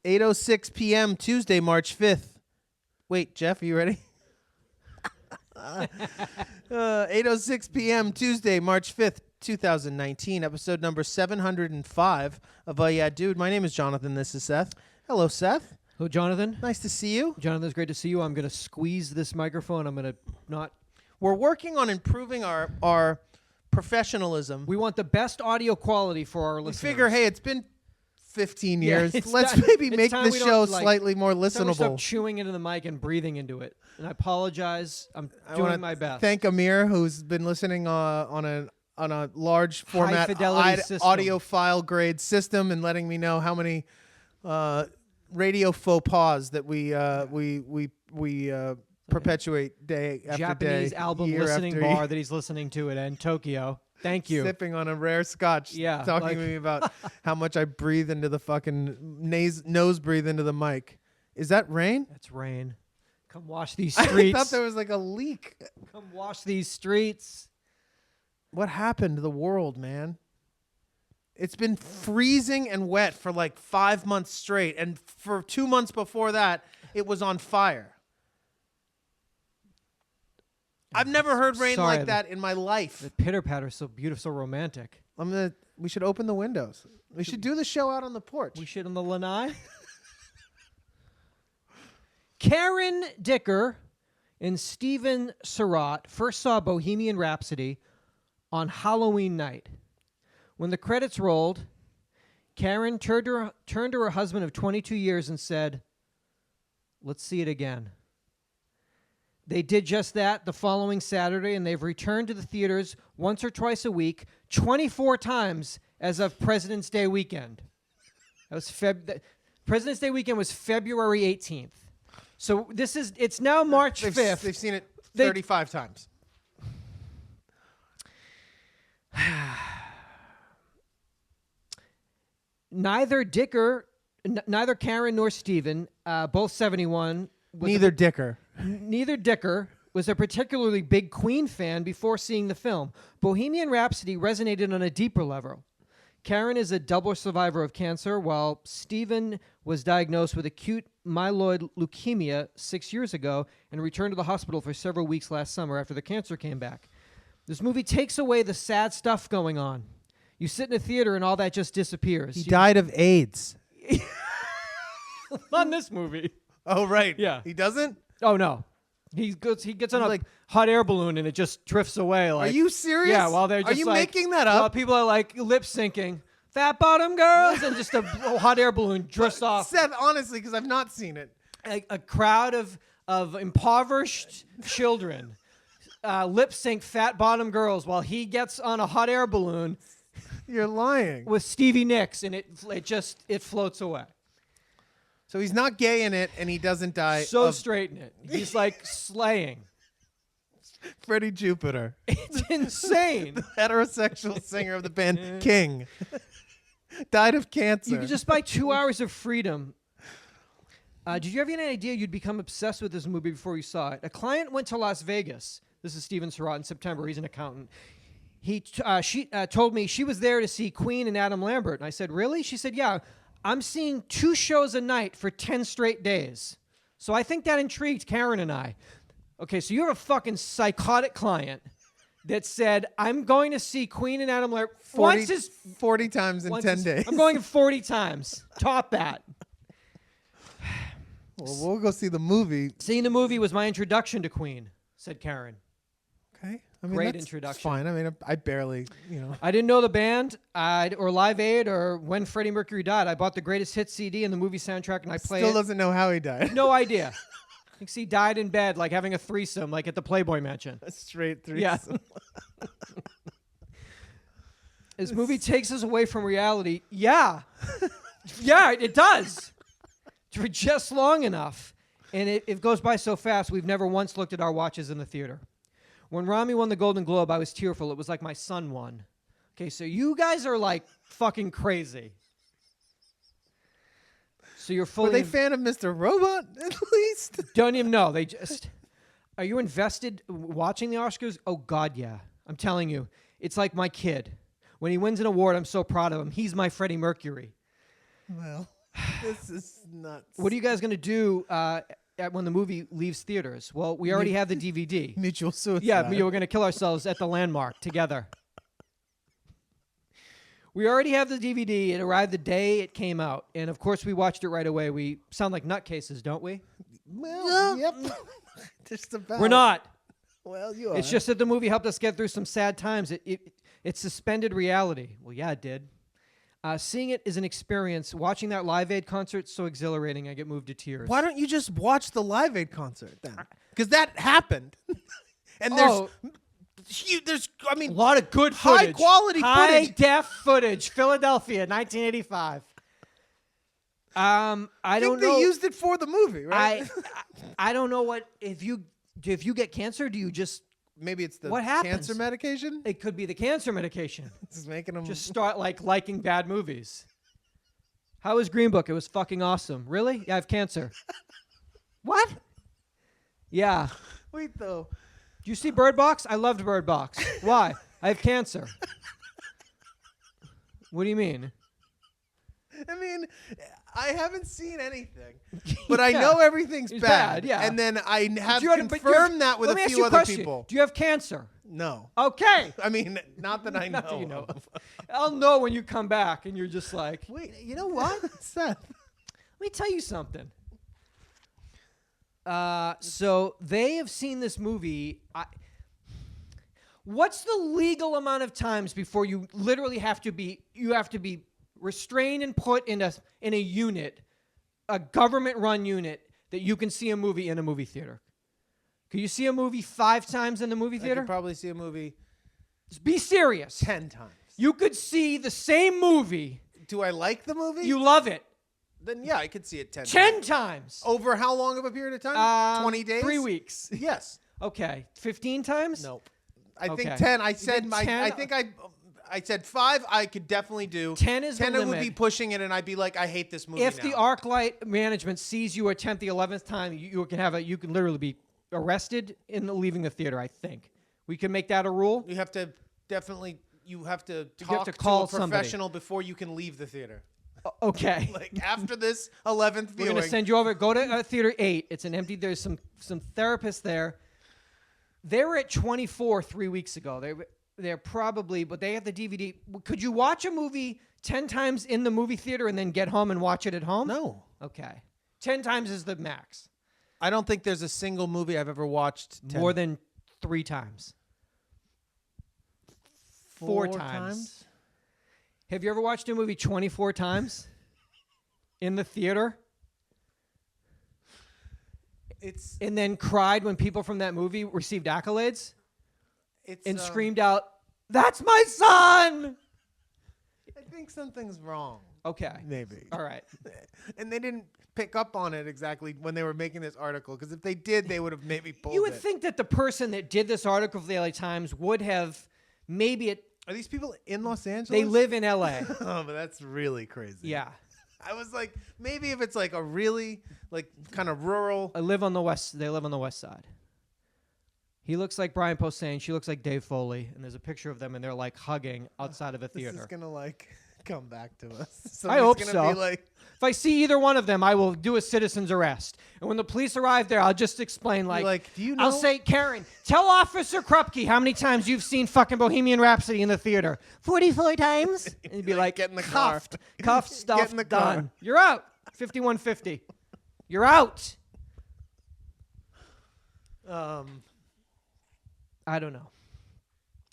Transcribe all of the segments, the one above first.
8:06 p.m. Tuesday, March 5th. Wait, Jeff, are you ready? 8:06 p.m. Tuesday, March 5th, 2019, episode number 705 of Yeah Dude. My name is Jonathan. This is Seth. Hello, Seth. Hello, Jonathan. Nice to see you. Jonathan, it's great to see you. I'm going to squeeze this microphone. I'm going to not... We're working on improving our professionalism. We want the best audio quality for our listeners. We figure, hey, it's been 15 Yeah, years. it's Let's time- maybe it's make time the we show don't, like- slightly more So we stop listenable. chewing into the mic and breathing into it. And I apologize. I'm I wanna doing my best. Thank Amir, who's been listening on a large format fidelity system. audio file grade system and letting me know how many radio faux pas that we perpetuate day after Japanese day, album year listening after bar year. that he's listening to in Tokyo. Thank you. Sipping on a rare scotch, Yeah, talking like- to me about how much I breathe into the fucking nose breathe into the mic. Is that rain? That's rain. Come wash these I streets. thought there was like a leak. Come wash these streets. What happened to the world, man? It's been freezing and wet for like 5 months straight, and for 2 months before that, it was on fire. I've never heard rain Sorry, like that in my life. The pitter patter so beautiful, so romantic. We should open the windows. We should do the show out on the porch. We shit on the lanai. Karen Dicker and Steven Surratt first saw Bohemian Rhapsody on Halloween night. When the credits rolled, Karen turned to her husband of 22 years and said, "Let's see it again." They did just that the following Saturday, and they've returned to the theaters once or twice a week, 24 times as of President's Day weekend. That was President's Day weekend was February 18th. So it's now March 5th. They've seen it 35 times. Neither Karen nor Steven, both 71. Neither Dicker. Neither Dicker was a particularly big Queen fan before seeing the film. Bohemian Rhapsody resonated on a deeper level. Karen is a double survivor of cancer, while Steven was diagnosed with acute myeloid leukemia 6 years ago and returned to the hospital for several weeks last summer after the cancer came back. This movie takes away the sad stuff going on. You sit in a theater and all that just disappears. He died of AIDS. On this movie. Oh, right. Yeah. He doesn't? Oh, no. He gets on a hot air balloon and it just drifts away. Like, Are you serious? Yeah, while they're just Are you like, making that while up? people are like lip syncing, "Fat bottom girls," and just a hot air balloon drifts off. Seth, honestly, because I've not seen it. A crowd of impoverished children lip sync "Fat Bottom Girls" while he gets on a hot air balloon You're lying. with Stevie Nicks, and it floats away. So he's not gay in it, and he doesn't die So of straight in it. He's like slaying. Freddie Jupiter, It's insane. heterosexual singer of the band King, died of cancer. You could just buy 2 hours of freedom. Did you have any idea you'd become obsessed with this movie before you saw it? A client went to Las Vegas. This is Steven Surratt in September. He's an accountant. She told me she was there to see Queen and Adam Lambert. And I said, "Really?" She said, "Yeah, I'm seeing 2 shows a night for 10 straight days." So I think that intrigued Karen and I. Okay, so you have a fucking psychotic client that said, "I'm going to see Queen and Adam Lambert 40 times in 10 days. I'm going 40 times. Top that. Well, we'll go see the movie. Seeing the movie was my introduction to Queen, said Karen. Okay. I mean, Great that's introduction. fine. I mean, I barely, I didn't know the band or Live Aid or when Freddie Mercury died. I bought the greatest hits CD and the movie soundtrack, and I played still it. doesn't know how he died. No idea. I think he died in bed, like having a threesome, like at the Playboy Mansion. A straight through. Yeah. This movie takes us away from reality. Yeah. Yeah, it does. For just long enough. And it goes by so fast, we've never once looked at our watches in the theater. When Rami won the Golden Globe, I was tearful. It was like my son won. Okay, so you guys are like fucking crazy. So you're fully... Were they fan of Mr. Robot, at least? Don't even know. They just... Are you invested watching the Oscars? Oh, God, yeah. I'm telling you. It's like my kid. When he wins an award, I'm so proud of him. He's my Freddie Mercury. Well... This is nuts. What are you guys gonna do when the movie leaves theaters? Well, we already have the DVD. Mutual suicide. Yeah, we're gonna kill ourselves at the Landmark together. We already have the DVD. It arrived the day it came out, and of course we watched it right away. We sound like nutcases, don't we? Well, yep. Just about. We're not. Well, you are. It's just that the movie helped us get through some sad times. It suspended reality. Well, yeah, it did. Seeing it is an experience. Watching that Live Aid concert, so exhilarating. I get moved to tears. Why don't you just watch the Live Aid concert then? Because that happened. And there's, I mean, A lot of good footage. high quality High footage. def footage. Philadelphia, 1985. I I don't think know. they used it for the movie, right? I don't know what if you get cancer, do you just Maybe it's the What happens? cancer medication. it could be the cancer medication. It's making them Just start liking bad movies. How was Green Book? It was fucking awesome. Really? Yeah, I have cancer. What? Yeah. Wait though. Do you see Bird Box? I loved Bird Box. Why? I have cancer. What do you mean? I mean, I haven't seen anything, but I Yeah. know everything's It's bad. bad, yeah. And then I have Do you have- but confirmed that with let a me ask few you other question. people. Do you have cancer? No. Okay. I mean, not that I know. Not that you know of. of. I'll know when you come back and you're just like, Wait, you know what, Seth? let me tell you something. So they have seen this movie. What's the legal amount of times before you literally have to be restrained and put in a unit, a government-run unit, that you can see a movie in a movie theater? Can you see a movie 5 times in the movie I theater? could probably see a movie Be serious. 10 times. You could see the same movie. Do I like the movie? You love it. Then yeah, I could see it 10 10 times. Over how long of a period of time? 20 days? 3 weeks. Yes. Okay. 15 times? Nope. I Okay. think 10. I You said did my 10? I think I said 5 I could definitely do. 10 is the 10 it would be limit. pushing it and I'd be like I hate this movie If now. the ArcLight management sees you attempt the 11th time, you can literally be arrested in leaving the theater, I think. We can make that a rule. You have to definitely talk have to to call a somebody. professional before you can leave the theater. Okay. Like after this 11th We're viewing. going to send you over. Go to theater 8. It's an empty. There's some therapists there. They were at 24 3 weeks ago. They're probably, but they have the DVD. Could you watch a movie 10 times in the movie theater and then get home and watch it at home? No. Okay. 10 times is the max. I don't think there's a single movie I've ever watched 10. More than 3 times. 4 times. Have you ever watched a movie 24 times in the theater It's and then cried when people from that movie received accolades and screamed out, "That's my son!" I think something's wrong. Okay. Maybe. All right. And they didn't pick up on it exactly when they were making this article because if they did, they would have maybe pulled You would it. think that the person that did this article for the LA Times would have maybe Are these people in Los Angeles? they live in LA. Oh, but that's really crazy. Yeah. I was like, maybe if it's like a really like kind of rural. They live on the west side. He looks like Brian Posehn. She looks like Dave Foley. And there's a picture of them, and they're like hugging outside of a This is theater. gonna like come back to us. I Somebody's hope gonna so. Be like, If I see either one of them, I will do a citizen's arrest. And when the police arrive there, I'll just explain, like, do you know? I'll say, Karen, tell Officer Krupke how many times you've seen fucking Bohemian Rhapsody in the theater. 44 times. And he'd be like, Get in the car. Cuffed, stuff, Get in the car. done. You're out. 5150. You're out. I don't know.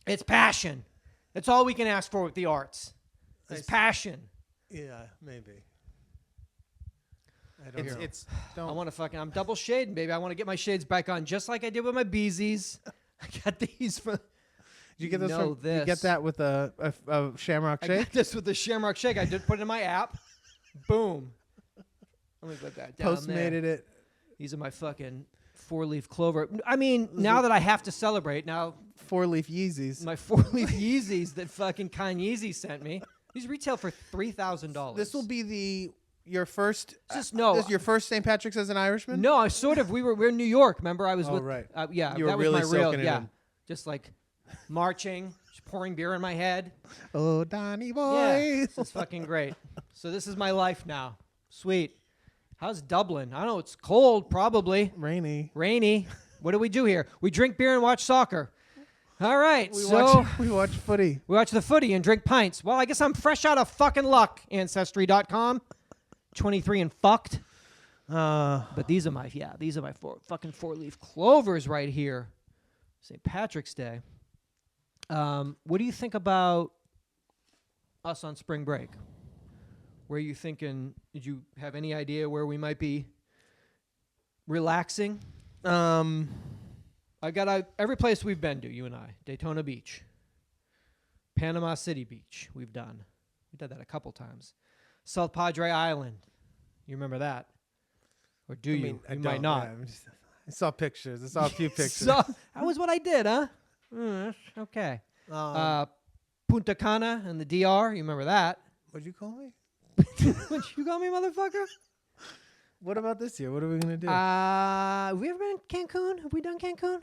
It's passion. That's all we can ask for with the arts. It's passion. Yeah, maybe. I'm double shading, baby. I want to get my shades back on just like I did with my Beezies. I got these from. Did you get those know from? You get that with a Shamrock I Shake? got this with the Shamrock Shake. I did put it in my app. Boom. Let me put that down Postmated there. it. These are my fucking 4-leaf clover. I mean, now that I have to celebrate, now 4-leaf Yeezys. my 4-leaf Yeezys that fucking Kanye sent me. These retail for $3,000. This will be your first. Just no. This is your first St. Patrick's as an Irishman? No, I sort of. We're in New York. Remember, I was Oh, with. right. Yeah, You were that really was my real. soaking it Yeah, in. just like marching, just pouring beer in my head. Oh, Donny Yeah, boy. it's fucking great. So this is my life now. Sweet. How's Dublin? I don't know. It's cold, probably. Rainy. What do we do here? We drink beer and watch soccer. All right. We we watch footy. watch the footy and drink pints. Well, I guess I'm fresh out of fucking luck, Ancestry.com. 23 and fucked. But these are my four-leaf clovers right here. St. Patrick's Day. What do you think about us on spring break? Where are you thinking? Did you have any idea where we might be relaxing? I got every place we've been to, you and I. Daytona Beach. Panama City Beach, we've done. We did that a couple times. South Padre Island. You remember that? Or do you? I You don't, might not. yeah, I saw pictures. I saw a few pictures. So, that was what I did, huh? Okay. Punta Cana and the DR. You remember that? What'd you call me? What'd you call me, motherfucker? What about this year? What are we going to do? Have we ever been in Cancun? Have we done Cancun?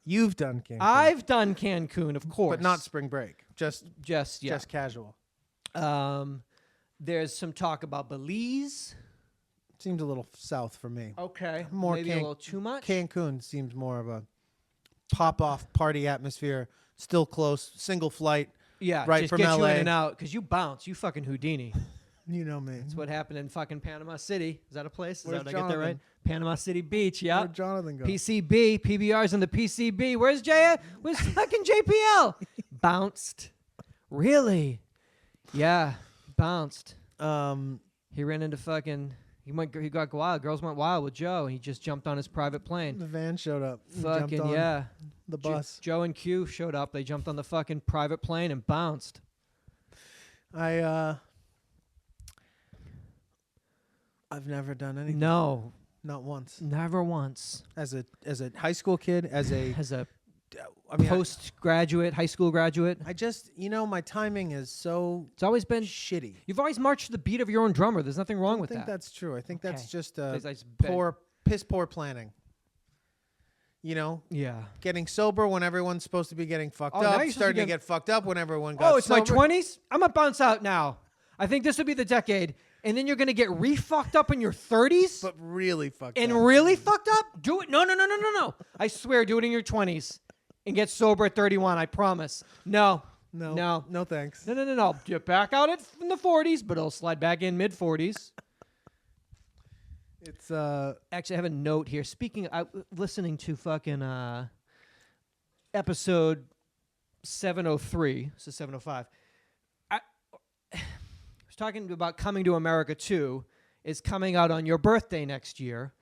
You've done Cancun. I've done Cancun, of course. But not spring break. Just casual. There's some talk about Belize. Seems a little south for me. Okay. More Maybe a little too much. Cancun seems more of a pop-off party atmosphere. Still close. Single flight. Yeah, right just from get you LA. in and out because you bounce. You fucking Houdini. You know me. That's what happened in fucking Panama City. Is that a place? Where's Did I get that right? Jonathan? Panama City Beach, yeah. Where'd Jonathan go? PCB, PBR's in the PCB. Where's Where's fucking JPL? Bounced. Really? Yeah, bounced. He ran into fucking. He got wild. Girls went wild with Joe. He just jumped on his private plane. The van showed up. He Fucking jumped on yeah. The bus. Joe and Q showed up. They jumped on the fucking private plane and bounced. I've never done anything. No, Not once. never once. As a high school kid, As a I mean, postgraduate, high school graduate, I just, my timing is so it's always been. shitty. You've always marched to the beat of your own drummer. There's nothing wrong I with think that. that's true. I think Okay. that's just It's piss poor planning. Yeah. Getting sober when everyone's supposed to be getting fucked Oh, now up, you're supposed to starting to get- get fucked up when everyone got Oh, it's sober. my 20s? I'm going to bounce out now. I think this will be the decade. And then you're going to get re-fucked up in your 30s? But really fucked And up. really fucked up? Do it. No. I swear, do it in your 20s. And get sober at 31, I promise. No. No thanks. No. Get back out in the 40s, but it'll slide back in mid-40s. It's Actually, I have a note here. Speaking, listening to fucking episode 703. This is 705. I was talking about Coming to America 2 is coming out on your birthday next year.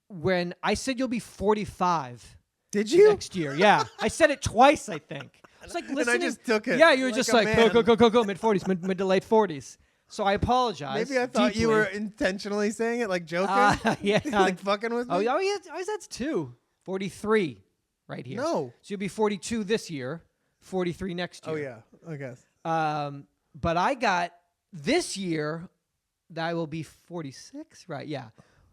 When I said you'll be 45 Did you? next year. Yeah. I said it twice, I think. It's like listening. And I just took it. Yeah, you were like just a like, man. go, mid-40s, mid to late 40s. So I apologize. Maybe I thought you deeply. were intentionally saying it, like joking, Yeah. like fucking with me. Oh, yeah. That's 2. 43 right here. No. So you'll be 42 this year, 43 next Oh year. yeah, I guess. But I got this year, I will be 46, right? Yeah.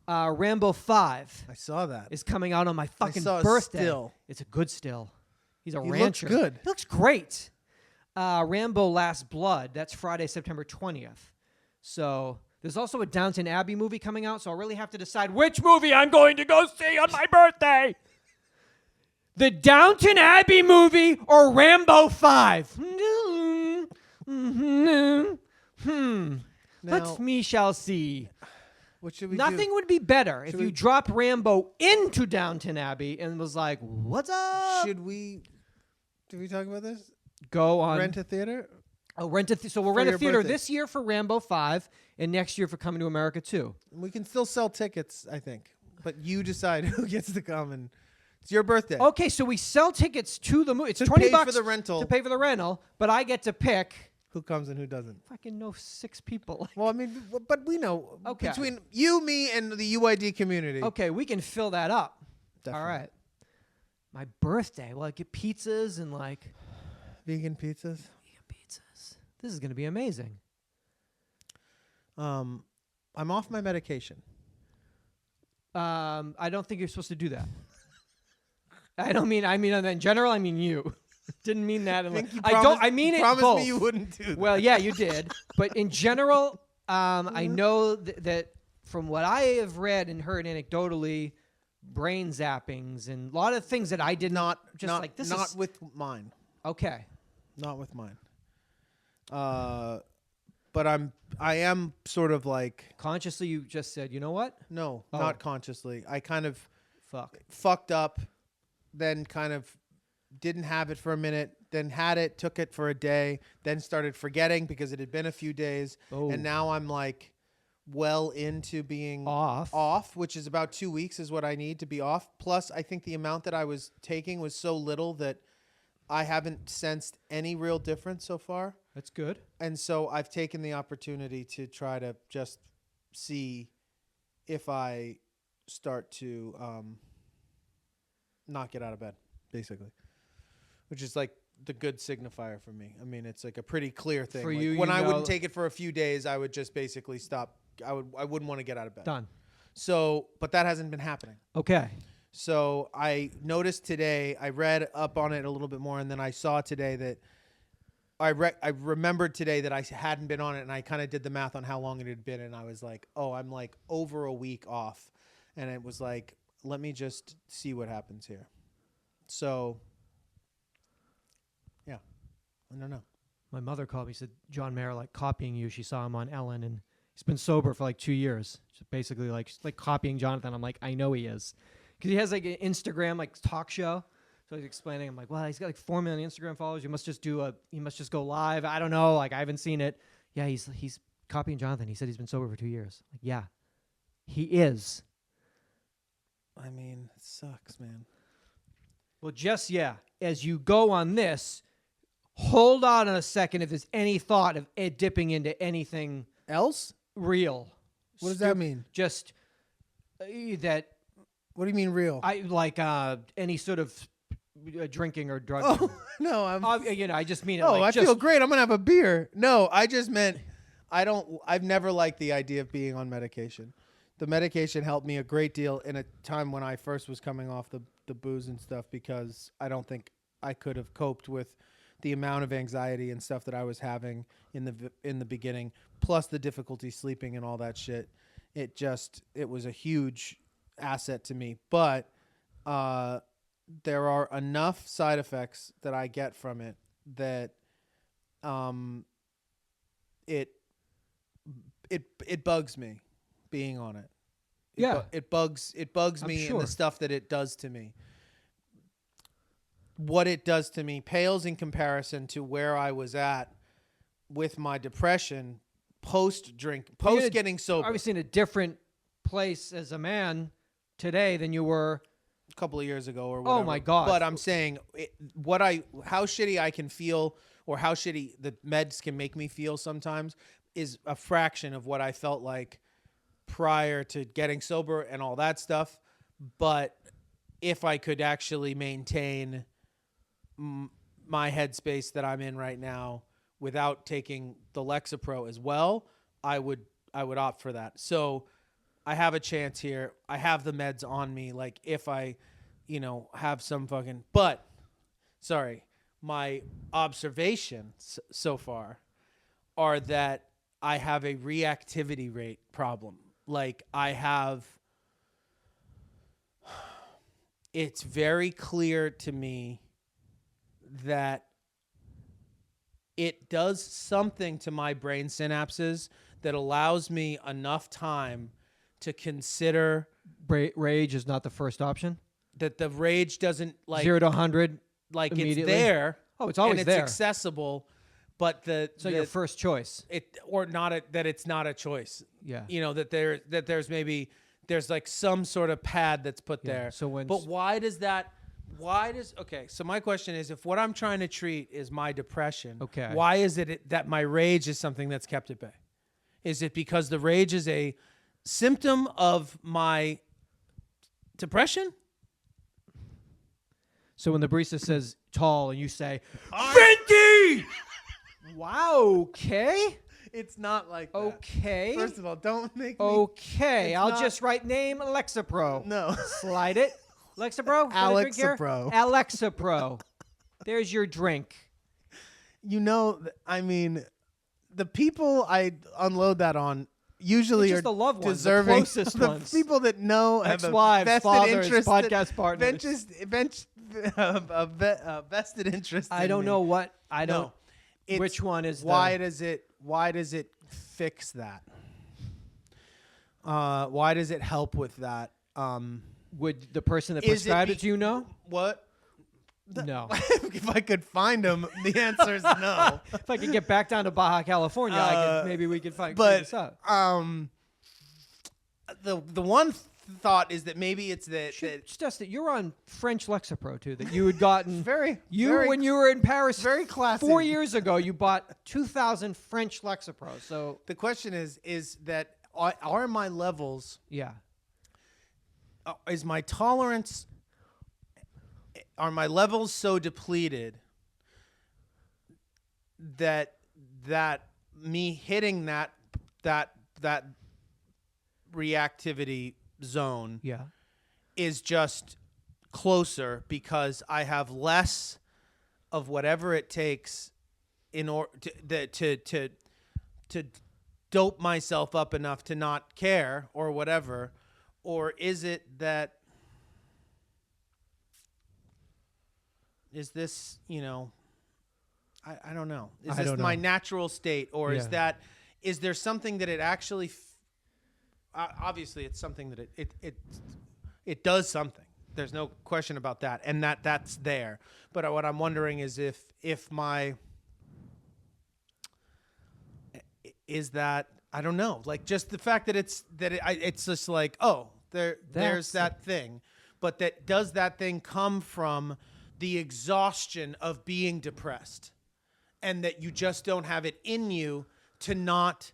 Rambo 5 I saw that. is coming out on my fucking saw a birthday. still. It's a good still. He's a He looks rancher. good. He looks great. Rambo Last Blood. That's Friday, September 20th. So there's also a Downton Abbey movie coming out, so I'll really have to decide which movie I'm going to go see on my birthday. The Downton Abbey movie or Rambo 5? Now, We shall see. what should we Nothing do? would be better if Should you we- dropped Rambo into Downton Abbey and was like, what's up? Did we talk about this? Go on. Rent a theater? So we'll for rent a your theater birthday. this year for Rambo 5 and next year for Coming to America 2. We can still sell tickets, I think. But you decide who gets to come, and it's your birthday. Okay, so we sell tickets to the movie. It's To $20 pay for the rental. to pay for the rental, but I get to pick Who comes and who doesn't? fucking no 6 people. Well, I mean, but we know. Okay. Between you, me, and the UID community. Okay, we can fill that up. Definitely. All right. My birthday. Well, I get pizzas and like Vegan pizzas. vegan pizzas. This is going to be amazing. I'm off my medication. I don't think you're supposed to do that. I mean in general, I mean you. Didn't mean that. I mean it Promised both. me you wouldn't do that. Well, yeah, you did. But in general, I know that from what I have read and heard anecdotally, brain zappings and a lot of things that I did not like this not is with mine. okay. Not with mine. But I am sort of like Consciously, you just said, you know what? no, Oh. not consciously. I kind of Fucked up, then kind of didn't have it for a minute, then had it, took it for a day, then started forgetting because it had been a few days, and now I'm like well into being off, which is about 2 weeks is what I need to be off. Plus, I think the amount that I was taking was so little that I haven't sensed any real difference so far. That's good. And so I've taken the opportunity to try to just see if I start to not get out of bed, basically, which is like the good signifier for me. I mean, it's like a pretty clear thing. For like you, when you I know- wouldn't take it for a few days, I would just basically stop. I wouldn't want to get out of bed. Done. So, but that hasn't been happening. Okay. So I noticed today, I read up on it a little bit more, and then I saw today that I remembered today that I hadn't been on it, and I kind of did the math on how long it had been, and I was like, oh, I'm like over a week off. And it was like, let me just see what happens here. So, yeah, I don't know. My mother called me, said John Mayer like copying you. She saw him on Ellen, and he's been sober for like 2 years. So basically like copying Jonathan. I'm like, I know he is. Because he has like an Instagram like talk show. So he's explaining. I'm like, well, he's got like 4 million Instagram followers. He must just go live. I don't know. Like I haven't seen it. Yeah, he's copying Jonathan. He said he's been sober for 2 years. Like, yeah, he is. I mean, it sucks, man. Well, just as you go on this, hold on a second if there's any thought of it dipping into anything Else? real. What does that mean? Just that What do you mean real? I like any sort of drinking or drug. Oh, no, I just mean it. Oh, like I feel great. I'm going to have a beer. No, I just meant I've never liked the idea of being on medication. The medication helped me a great deal in a time when I first was coming off the booze and stuff, because I don't think I could have coped with the amount of anxiety and stuff that I was having in the beginning, plus the difficulty sleeping and all that shit. It was a huge asset to me. But there are enough side effects that I get from it that it bugs me being on it. It bugs me in the stuff that it does to me. What it does to me pales in comparison to where I was at with my depression post getting sober. Obviously in a different place as a man today than you were a couple of years ago or whatever. Oh my God. But I'm saying how shitty I can feel, or how shitty the meds can make me feel sometimes, is a fraction of what I felt like prior to getting sober and all that stuff. But if I could actually maintain my headspace that I'm in right now without taking the Lexapro as well, I would opt for that. So I have a chance here. I have the meds on me. Like if I, have some fucking, but sorry, my observations so far are that I have a reactivity rate problem. Like it's very clear to me that it does something to my brain synapses that allows me enough time to consider rage is not the first option. That the rage doesn't like 0 to 100 like immediately? It's there. Oh, it's always and there. It's accessible, but your first choice. That it's not a choice. Yeah. There's like some sort of pad that's put there. So so my question is, if what I'm trying to treat is my depression, okay, why is it that my rage is something that's kept at bay? Is it because the rage is a symptom of my depression? So when the barista says tall and you say, Venti! Wow, okay. It's not like that. Okay. First of all, don't make me... Okay, I'll just write name Lexapro. No. Slide it. Lexapro? Alexapro. Alexapro. There's your drink. I mean, the people I unload that on usually It's are just the loved ones, the deserving. closest the ones. people that know have a Ex-wives, vested fathers, interest, podcast partners. Vested interest. I in don't me. know what I don't. No, it's Which one is why does it fix that? Why does it help with that? Would the person that Is it prescribed it be- to you know? What? No. If I could find them, the answer is no. If I could get back down to Baja California, maybe we could figure But this out. The one thought is that maybe it's that Just that you're on French Lexapro too. That you had gotten very when you were in Paris very classy. 4 years ago. You bought 2,000 French Lexapro. So the question is that are my levels? yeah, Is my tolerance? Are my levels so depleted that me hitting that reactivity zone yeah. is just closer because I have less of whatever it takes in order to dope myself up enough to not care or whatever? Or is it that, is this, I don't know. Is I this don't my know. natural state, or Yeah. is there something that it actually, obviously it's something that it does something. There's no question about that. And that's there. But what I'm wondering is if my, is that, I don't know, like just the fact that it's just like, oh, there's that thing, but does that thing come from the exhaustion of being depressed, and that you just don't have it in you to not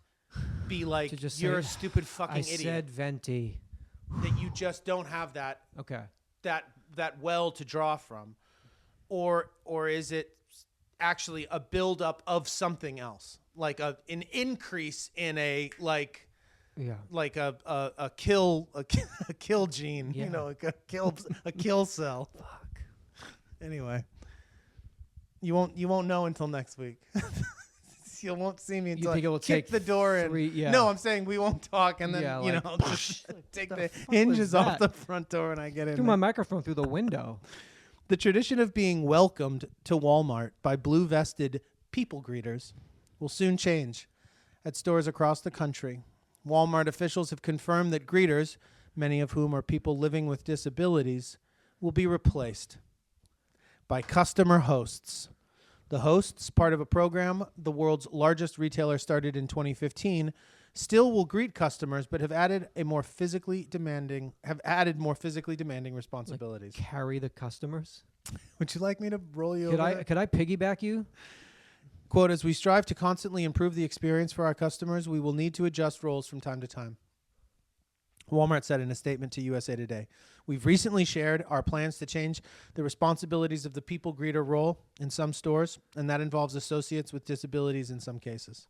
be like, To just you're say, a stupid fucking I idiot, said venti. that you just don't have that Okay. that well to draw from, or is it actually a buildup of something else, like an increase in a like kill gene, Yeah. like a kill cell. Fuck. Anyway, you won't know until next week. You won't see me until think it will I kick take the door 3 in. yeah. No, I'm saying we won't talk, and then Yeah, just take the fuck hinges was off that? the front door and I get in. Threw there. my microphone through the window. The tradition of being welcomed to Walmart by blue-vested people greeters will soon change at stores across the country. Walmart officials have confirmed that greeters, many of whom are people living with disabilities, will be replaced by customer hosts. The hosts, part of a program the world's largest retailer started in 2015, still will greet customers, but have added more physically demanding responsibilities. Carry the customers. Would you like me to roll you Could over? I piggyback you? Quote, as we strive to constantly improve the experience for our customers, we will need to adjust roles from time to time. Walmart said in a statement to USA Today, we've recently shared our plans to change the responsibilities of the people greeter role in some stores, and that involves associates with disabilities in some cases.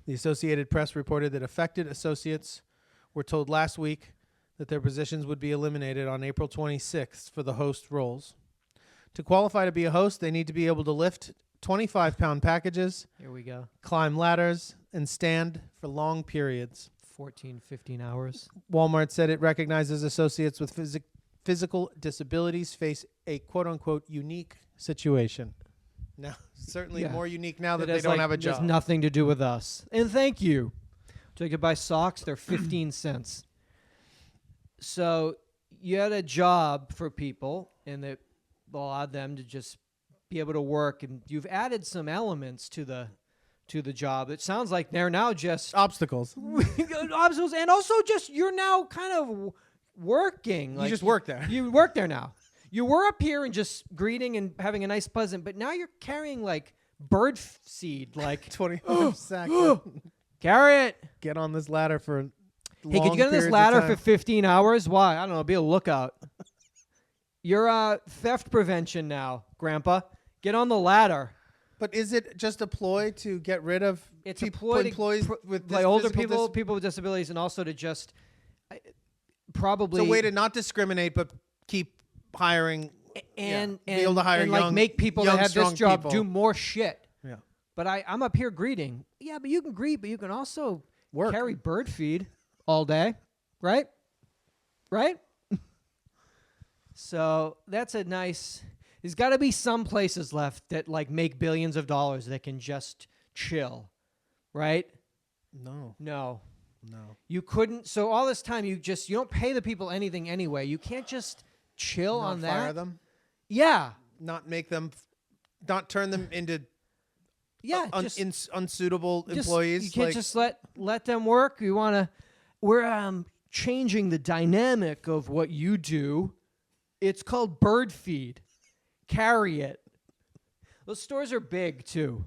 The Associated Press reported that affected associates were told last week that their positions would be eliminated on April 26th for the host roles. To qualify to be a host, they need to be able to lift 25-pound packages, Here we go. climb ladders, and stand for long periods. 14, 15 hours. Walmart said it recognizes associates with physical disabilities face a quote-unquote unique situation. Now, certainly Yeah. more unique now that It they has, don't like, have a Has job. nothing to do with us. And thank you. So you could buy socks. They're 15 cents. So you had a job for people, and it allowed them to just be able to work. And you've added some elements to the job. It sounds like they're now just Obstacles. obstacles, and also just you're now kind of working. You just work there. You work there now. You were up here and just greeting and having a nice pleasant, but now you're carrying like bird seed, like 25 sacks. carry it. Get on this ladder for Hey, could you get on this ladder for 15 hours? Why? I don't know. Be a lookout. You're theft prevention now, Grandpa. Get on the ladder. But is it just a ploy to get rid of It's a peop- ploy to employees with like older physical people, people with disabilities, and also to just probably It's a way to not discriminate, but keep hiring and be able to hire and young, like make people young, that have this strong job people. do more shit. Yeah. But I'm up here greeting. Yeah, but you can greet, but you can also Work. carry bird feed all day, right? Right? So that's a nice. There's got to be some places left that like make billions of dollars that can just chill, right? No. No. No. You couldn't. So all this time, you don't pay the people anything anyway. You can't just chill Not on that. fire them. Yeah. Not make them. Not turn them into Yeah. Just unsuitable employees. You can't just let them work. We're changing the dynamic of what you do. It's called bird feed. Carry it. Those stores are big too.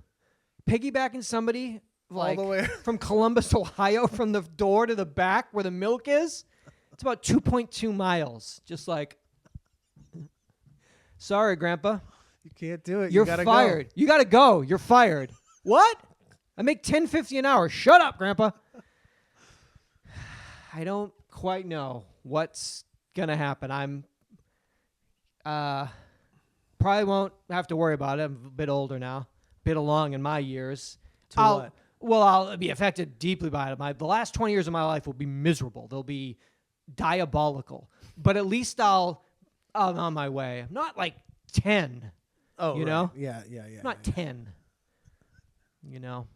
Piggybacking somebody like the way from Columbus, Ohio, from the door to the back where the milk is. It's about 2.2 miles. Just like, sorry, Grandpa. You can't do it. You're You gotta fired. Go. You gotta go. You're fired. What? I make $10.50 an hour. Shut up, Grandpa. I don't quite know what's gonna happen. I'm probably won't have to worry about it. I'm a bit older now, a bit along in my years. What? Well, I'll be affected deeply by it. The last 20 years of my life will be miserable. They'll be diabolical. But at least I'm on my way. I'm not like 10. Oh, you right. know? Yeah. I'm not 10. You know?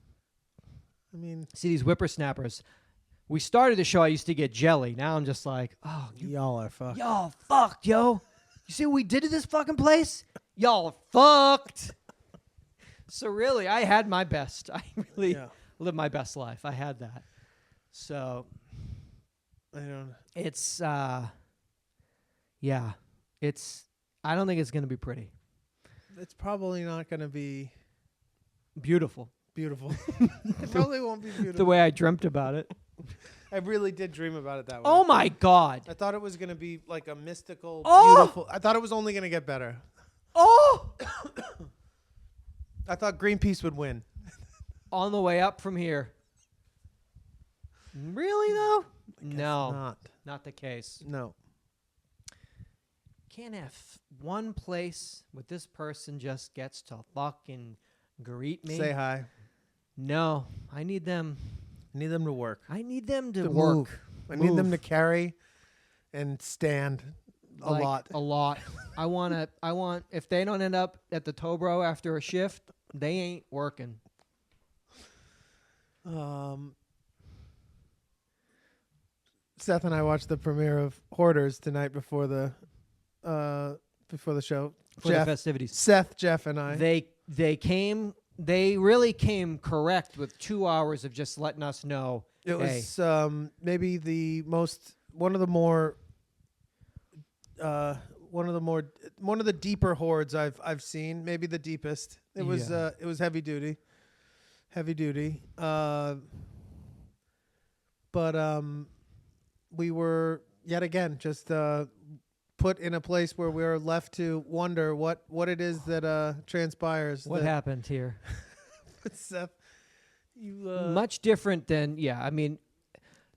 I mean, See these whippersnappers. We started the show, I used to get jelly. Now I'm just like, oh, y'all are fucked. y'all fucked, yo. You see what we did to this fucking place? Y'all are fucked. So really, I had my best. I really lived my best life. I had that. So I don't. it's yeah. I don't think it's gonna be pretty. It's probably not going to be Beautiful. beautiful. It probably won't be beautiful. The way I dreamt about it. I really did dream about it that way. Oh my God. I thought it was going to be like a mystical, Oh! beautiful. I thought it was only going to get better. Oh! I thought Greenpeace would win. On the way up from here. Really though? No. Not the case. No. Can't have one place where this person just gets to fucking greet me. Say hi. No, I need them. I need them to work. I need them to Move. work. I need them to carry and stand a Like, lot. A lot. I want. If they don't end up at the Tobro after a shift, they ain't working. Seth and I watched the premiere of Hoarders tonight before the show. For the festivities. Seth, Jeff, and I. They really came correct with 2 hours of just letting us know. It was maybe one of the deeper hordes I've seen. Maybe the deepest. It was heavy duty. But we were yet again just put in a place where we were left to wonder what it is that transpires. What happened here? Seth, you Much different than I mean,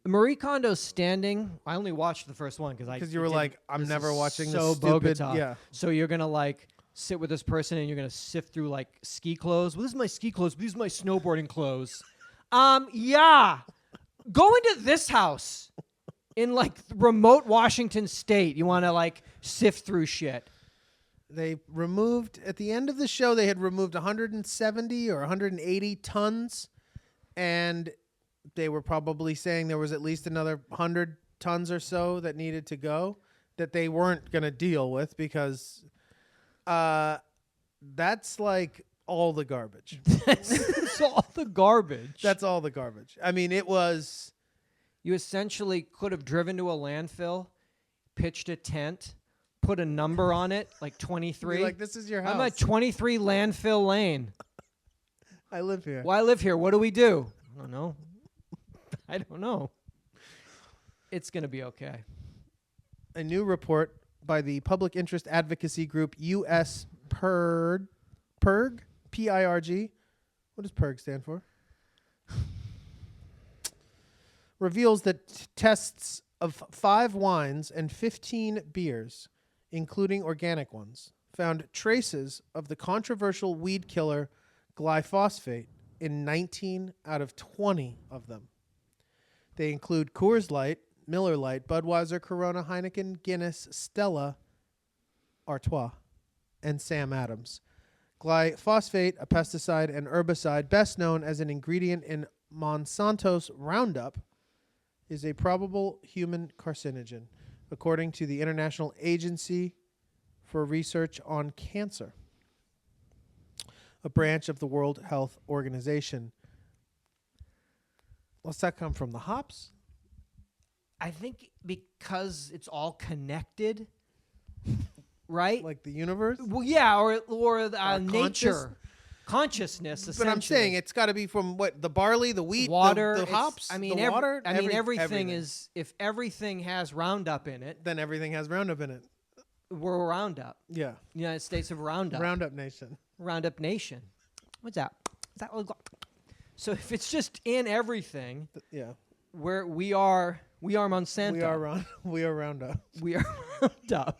Marie Kondo's Standing. I only watched the first one because you were like, I'm never watching so this stupid. Bogota. Yeah. So you're gonna like sit with this person and you're gonna sift through like ski clothes. Well, this is my ski clothes. These are my snowboarding clothes. Yeah. Go into this house in like remote Washington State. You want to like sift through shit. They removed, at the end of the show, they had removed 170 or 180 tons, and they were probably saying there was at least another 100 tons or so that needed to go that they weren't going to deal with because that's like all the garbage. That's all the garbage. That's all the garbage. I mean, it was... You essentially could have driven to a landfill, pitched a tent, put a number on it, like 23. Like, this is your house. I'm at 23 Landfill Lane. I live here. Well, I live here. What do we do? I don't know. I don't know. It's going to be okay. A new report by the public interest advocacy group USPIRG, P-I-R-G. What does PIRG stand for? Reveals that tests of 5 wines and 15 beers, including organic ones, found traces of the controversial weed killer glyphosate in 19 out of 20 of them. They include Coors Light, Miller Lite, Budweiser, Corona, Heineken, Guinness, Stella Artois, and Sam Adams. Glyphosate, a pesticide and herbicide best known as an ingredient in Monsanto's Roundup, is a probable human carcinogen, according to the International Agency for Research on Cancer, a branch of the World Health Organization. What's that come from? The hops? I think because it's all connected, right? Like the universe? Well, yeah, or conscious? nature, consciousness. But I'm saying it's got to be from what? The barley, the wheat, water, the hops, I mean, the water? everything is. If everything has Roundup in it, Then everything has Roundup in it. we're Roundup. Yeah. United States of Roundup. Roundup Nation. Roundup Nation. What's that? Is that so if it's just in everything, Yeah. we are Monsanto. We are Roundup. We are Roundup.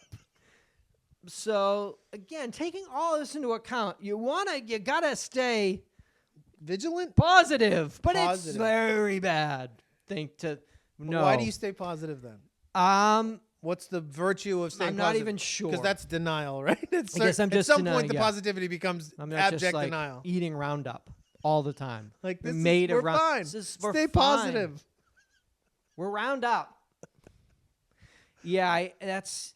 So again, taking all this into account, you gotta stay Vigilant? positive, but it's Positive. very bad thing to know. Why do you stay positive then? What's the virtue of staying I'm positive? not even sure. Because that's denial, right? I guess I'm just at some denying, point the yeah. positivity becomes I'm not abject just like denial. eating Roundup all the time. Like this made we're of Roundup. fine. We're Stay fine. positive. We're Roundup. Yeah, that's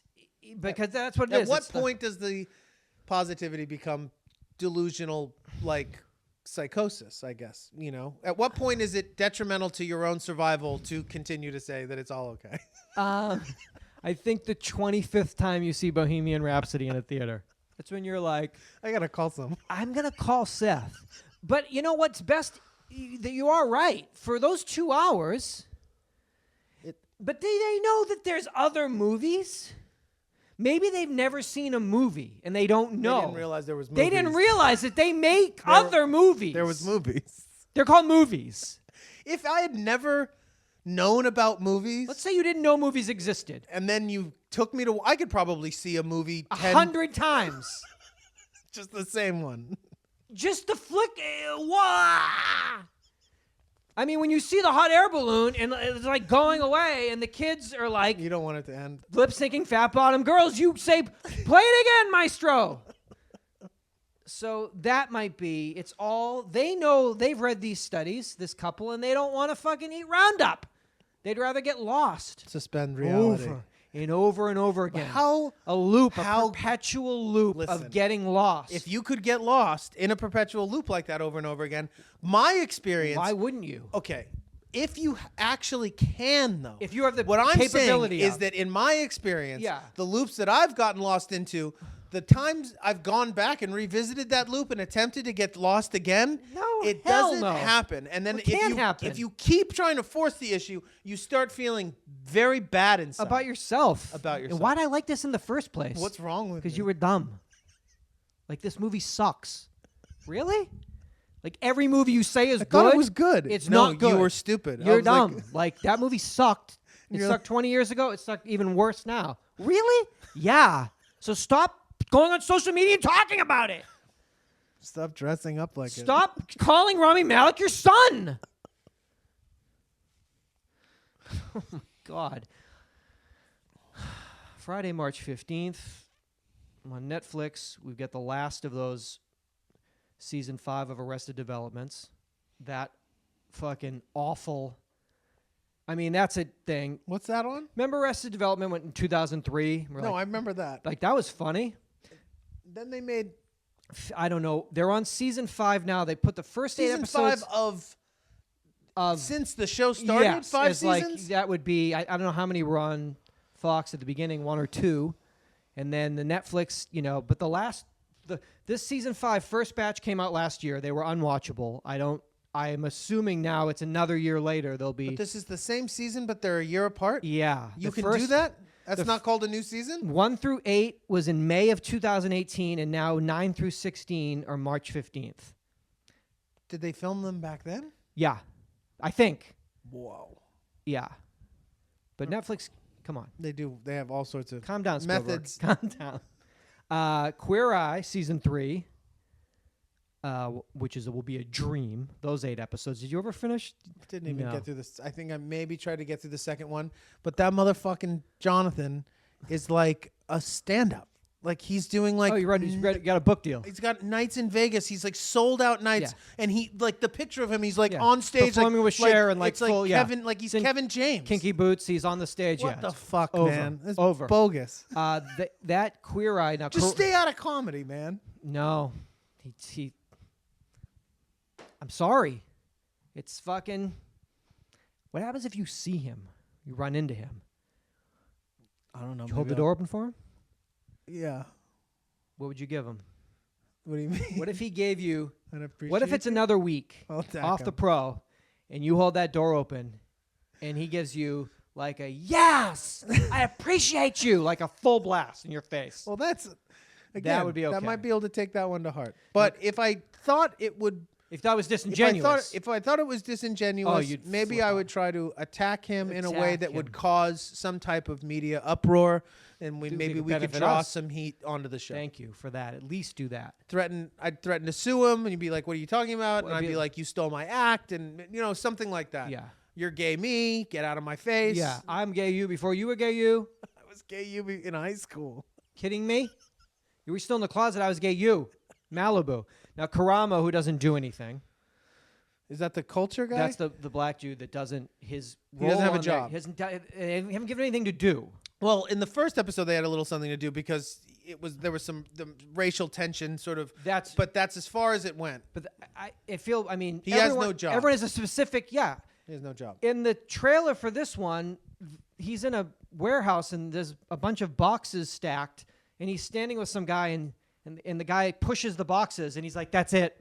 because that's what it At is. what It's the- point does the positivity become delusional, like psychosis? I guess At what point is it detrimental to your own survival to continue to say that it's all okay? I think the 25th time you see Bohemian Rhapsody in a theater, that's when you're like, I gotta call some. I'm gonna call Seth. But you know what's best? That you are right for those 2 hours. But do they know that there's other movies? Maybe they've never seen a movie and they don't know. They didn't realize there was movies. They didn't realize that they make other movies. There was movies. They're called movies. If I had never known about movies, Let's say you didn't know movies existed. and then you took me to, I could probably see a movie 100 times. just the same one. Just the flick. Wah! I mean, when you see the hot air balloon and it's like going away, and the kids are like You don't want it to end. lip syncing fat bottom girls, you say, "Play it again, maestro." So that might be. It's all they know. They've read these studies, this couple, and they don't want to fucking eat Roundup. They'd rather get lost Suspend reality. over and over and over again. How a loop, how- a perpetual loop Listen, of getting lost. if you could get lost in a perpetual loop like that over and over again, my experience. Why wouldn't you? Okay, if you actually can, though. If you have the what I'm saying capability is of. that in my experience, Yeah. the loops that I've gotten lost into, the times I've gone back and revisited that loop and attempted to get lost again, No, it hell doesn't no. happen. And then It can't if happen. you keep trying to force the issue, you start feeling very bad inside. About yourself. About And yourself. why'd I like this in the first place? What's wrong with Because me? you were dumb. Like, this movie sucks. Really? Like, every movie you say is I good. thought it was good. It's No, not good. you were stupid. I You're was like- dumb. Like, that movie sucked. It You're sucked 20 years ago. It sucked even worse now. Really? Yeah. So stop going on social media and talking about it. Stop dressing up like it. Stop calling Rami Malek your son. Oh, my God. Friday, March 15th. On Netflix, we've got the last of those season 5 of Arrested Developments. That fucking awful. I mean, that's a thing. What's that on? Remember Arrested Development went in 2003? We're No, like, I remember that. like, that was funny. Then they made I don't know. They're on season 5 now. They put the first 8 season episodes 5 of since the show started. yes, 5 as like seasons. that would be. I don't know how many were on Fox at the beginning, 1 or 2, and then the Netflix. But this season 5 first batch came out last year. They were unwatchable. I'm assuming now it's another year later. They'll be. But this is the same season, but they're a year apart. Yeah, You the can first- do that. That's the not called a new season. 1 through 8 was in May of 2018, and now 9 through 16 are March 15th. Did they film them back then? Yeah, I think. Whoa. Yeah, but Netflix, come on. They do. They have all sorts of Calm down, Spielberg. methods. Calm down. Queer Eye, season 3. which will be a dream. Those 8 episodes. Did you ever finish? Didn't even No. get through this. I think I maybe tried to get through the second one, but that motherfucking Jonathan is like a stand-up. Like he's doing like. Oh, you're right. You got a book deal. He's got nights in Vegas. He's like sold out nights, and he like the picture of him. He's like Yeah. on stage, Performing like, with Cher and like it's full, like yeah. Kevin, like he's It's in Kevin James. Kinky boots. He's on the stage. What yeah, the it's fuck, over. man? That's Over. bogus. That Queer Eye now. Just stay out of comedy, man. No, he. I'm sorry. It's fucking. What happens if you see him? You run into him. I don't know. Did you hold the door open for him? Yeah. What would you give him? What do you mean? What if he gave you? I'd What if it's appreciate another week I'll attack off the him. pro, and you hold that door open, and he gives you like a yes, I appreciate you, like a full blast in your face. Well, that's again. would be okay. That might be able to take that one to heart. But if I thought it would. If that was disingenuous, If I thought it was disingenuous, you'd maybe flip I out. would try to attack him in a way Attack that him. would cause some type of media uproar, and Do you maybe think we it'd could benefit draw us? some heat onto the show. thank you for that. At least do that. I'd threaten to sue him, and you'd be like, "What are you talking about?" Well, And I'd it'd be be- like, "You stole my act," and something like that. Yeah. You're gay, me. Get out of my face. Yeah, I'm gay you before you were gay you. I was gay, you in high school. Kidding me? You were still in the closet. I was gay you. Malibu. Now Karamo, who doesn't do anything. Is that the culture guy? That's the black dude that doesn't his. He doesn't have a role on there- job. He hasn't haven't given anything to do. Well, in the first episode, they had a little something to do because there was some racial tension, sort of. But that's as far as it went. But I mean, He has everyone, no job. Everyone has a specific. Yeah. He has no job. In the trailer for this one, he's in a warehouse and there's a bunch of boxes stacked, and he's standing with some guy, and the guy pushes the boxes, and he's like, "That's it."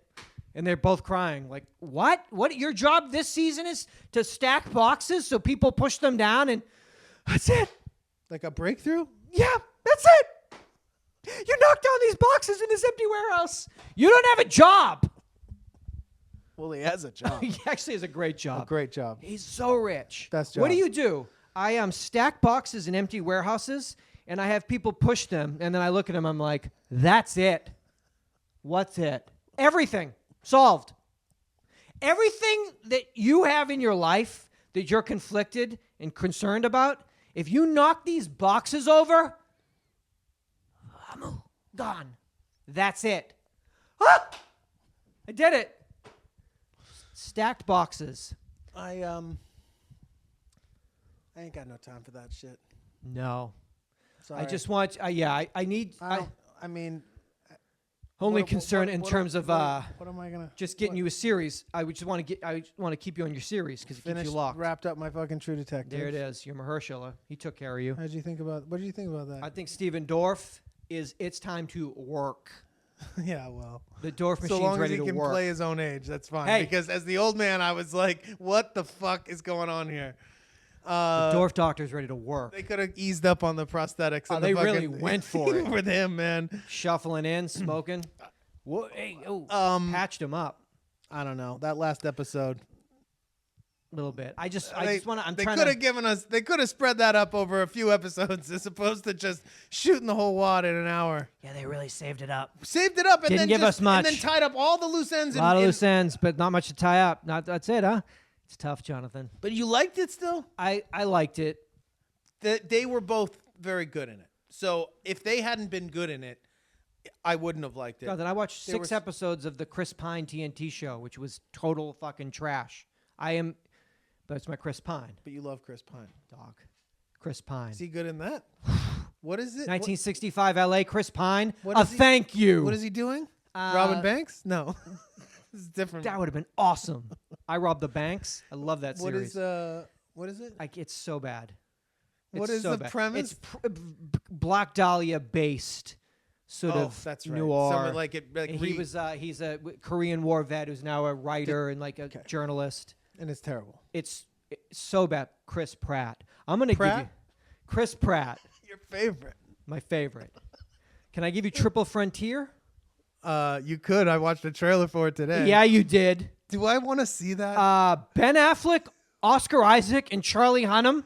And they're both crying. Like, what? What? Your job this season is to stack boxes so people push them down, and that's it. Like a breakthrough? Yeah, that's it. You knocked down these boxes in this empty warehouse. You don't have a job. Well, he has a job. He actually has a great job. A great job. He's so rich. Best What do job. you do? I stack boxes in empty warehouses, and I have people push them, and then I look at them. I'm like, that's it. What's it? Everything. Solved. Everything that you have in your life that you're conflicted and concerned about, if you knock these boxes over, I'm gone. That's it. Ah! I did it. Stacked boxes. I ain't got no time for that shit. No. Sorry. I just want, I need, I mean, only what- concern what- in what- terms of what am I gonna just getting you a series. I would just want to keep you on your series because it keeps finish? you locked. Wrapped up my fucking True Detective. There it is. You're Mahershala. He took care of you. What did you think about that? I think Steven Dorff it's time to work. Yeah, well, The Dorff so machine's long as ready he to can work. play his own age, that's fine. Hey. Because as the old man, I was like, "What the fuck is going on here?" The Dorff doctor's ready to work. They could have eased up on the prosthetics. Oh, and the they fucking- really went for it. with him, man. Shuffling in, smoking. Whoa, hey, patched him up I don't know that last episode. a little bit. I just want to. I'm They trying could to. have given us. They could have spread that up over a few episodes as opposed to just shooting the whole wad in an hour. Yeah, they really saved it up. Saved it up and Didn't then give just, us much. and then tied up all the loose ends. A lot of loose ends, but not much to tie up. That's it, huh? It's tough, Jonathan. But you liked it still. I liked it. They were both very good in it. So if they hadn't been good in it, I wouldn't have liked it. Jonathan, I watched There 6 was- episodes of the Chris Pine TNT show, which was total fucking trash. But it's my Chris Pine But you love Chris Pine. dog. Chris Pine. Is he good in that? What is it? 1965 LA, Chris Pine. What A is he- thank you. What is he doing? Robin Banks? No, this is different. That would have been awesome. I robbed the banks. I love that What series. is what is it? It's so bad. What It's is so the bad. premise? It's Black Dahlia based sort of that's right. noir. Someone like it. Like And he's a Korean War vet who's now a writer and like a journalist. and it's terrible. It's so bad. Chris Pratt. I'm gonna give Pratt? you Chris Pratt, Your favorite? my favorite. Can I give you Triple Frontier? You could. I watched a trailer for it today. Yeah, you did. Do I want to see that? Ben Affleck, Oscar Isaac, and Charlie Hunnam.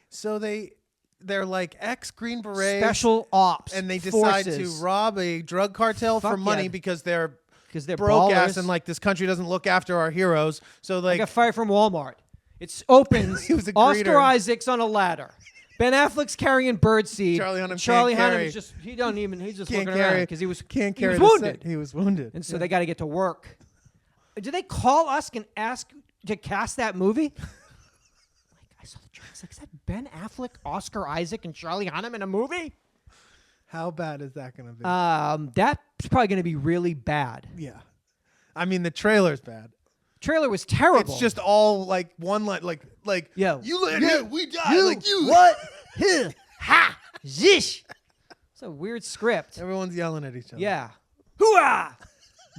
So they're like ex Green Berets, Special ops. and they decide forces. to rob a drug cartel for Fuck money yeah. because they're because they're broke ballers. ass and like this country doesn't look after our heroes. So I like got fired from Walmart. It opens. He was a Oscar greeter. Isaac's on a ladder. Ben Affleck's carrying birdseed. Charlie Hunnam Charlie can't Hunnam carry. is just he's just Can't looking around carry because he was the wounded. set. He was wounded. And so they got to get to work. Did they call us and ask to cast that movie? I saw the tracks. Like, is that Ben Affleck, Oscar Isaac, and Charlie Hunnam in a movie? How bad is that going to be? That's probably going to be really bad. Yeah. I mean, the trailer's bad. Trailer was terrible. It's just all like one line, like Yeah. you land here, we die. You, like you. what? Huh, ha, zish. It's a weird script. Everyone's yelling at each other. Yeah. Hooah!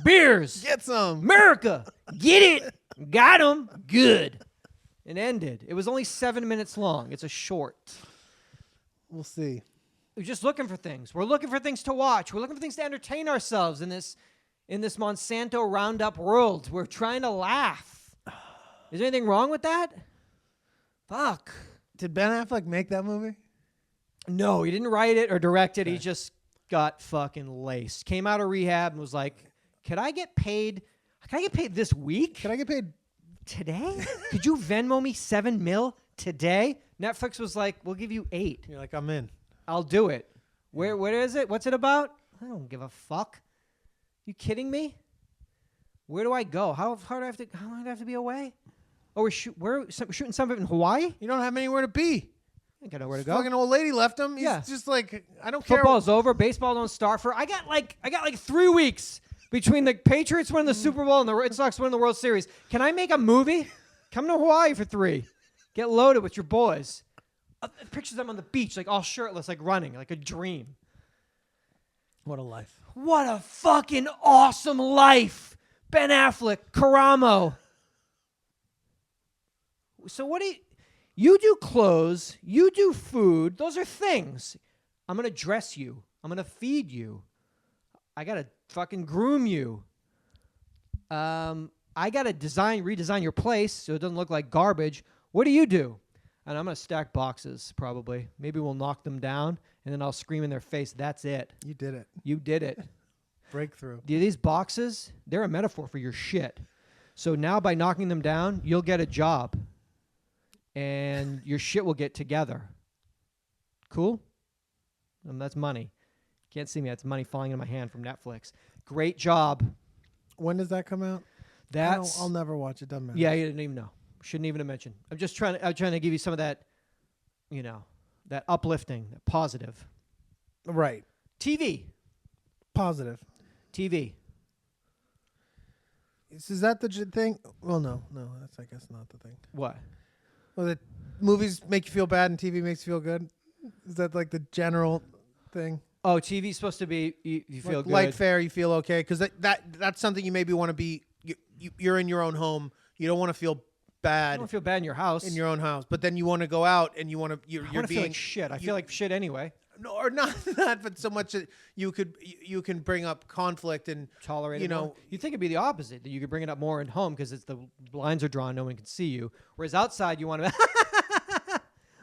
Beers. Get some. America. Get it. Got 'em. Good. It ended. It was only 7 minutes long. It's a short. We'll see. We're just looking for things. We're looking for things to watch. We're looking for things to entertain ourselves in this Monsanto Roundup world. We're trying to laugh. Is there anything wrong with that? Fuck. Did Ben Affleck make that movie? No, he didn't write it or direct it. Okay. He just got fucking laced. Came out of rehab and was like, Can I get paid this week? Can I get paid Today? Could you Venmo me $7 million today? Netflix was like, we'll give you $8 million. You're like, I'm in. I'll do it. Where is it? What's it about? I don't give a fuck. You kidding me? Where do I go? How long do I have to be away? Oh, we're shooting some of it in Hawaii? You don't have anywhere to be. I think I know where to go. Fucking old lady left him. He's Yeah. just like, I don't care. Football's over. Baseball don't start for. I got like 3 weeks between the Patriots winning the Super Bowl and the Red Sox winning the World Series. Can I make a movie? Come to Hawaii for 3. Get loaded with your boys. Pictures them on the beach, like all shirtless, like running, like a dream. What a life. What a fucking awesome life. Ben Affleck, Karamo. So what do you do clothes, you do food. Those are things. I'm going to dress you. I'm going to feed you. I got to fucking groom you. I got to redesign your place so it doesn't look like garbage. What do you do? And I'm going to stack boxes, probably. Maybe we'll knock them down, and then I'll scream in their face, that's it. You did it. You did it. Breakthrough. These boxes, they're a metaphor for your shit. So now by knocking them down, you'll get a job. And your shit will get together. Cool? And that's money. Can't see me. That's money falling in my hand from Netflix. Great job. When does that come out? I'll never watch it. Doesn't matter. Yeah, you didn't even know. Shouldn't even have mentioned. I'm trying to give you some of that, that uplifting, that positive. Right. TV. Positive. TV. Is that the thing? Well, no. That's, I guess, not the thing. What? Well, the movies make you feel bad and TV makes you feel good? Is that like the general thing? Oh, TV's supposed to be, you feel good. Light fare, you feel okay? Because that's something you maybe want to be, you're in your own home. You don't want to feel bad. You don't feel bad in your house. In your own house. But then you want to go out and you want to, you're I being. feel like shit. I feel like shit anyway. No, or not that, but so much that you can bring up conflict and Tolerate it more. You'd think it'd be the opposite, that you could bring it up more at home because the blinds are drawn, no one can see you. Whereas outside, you want to,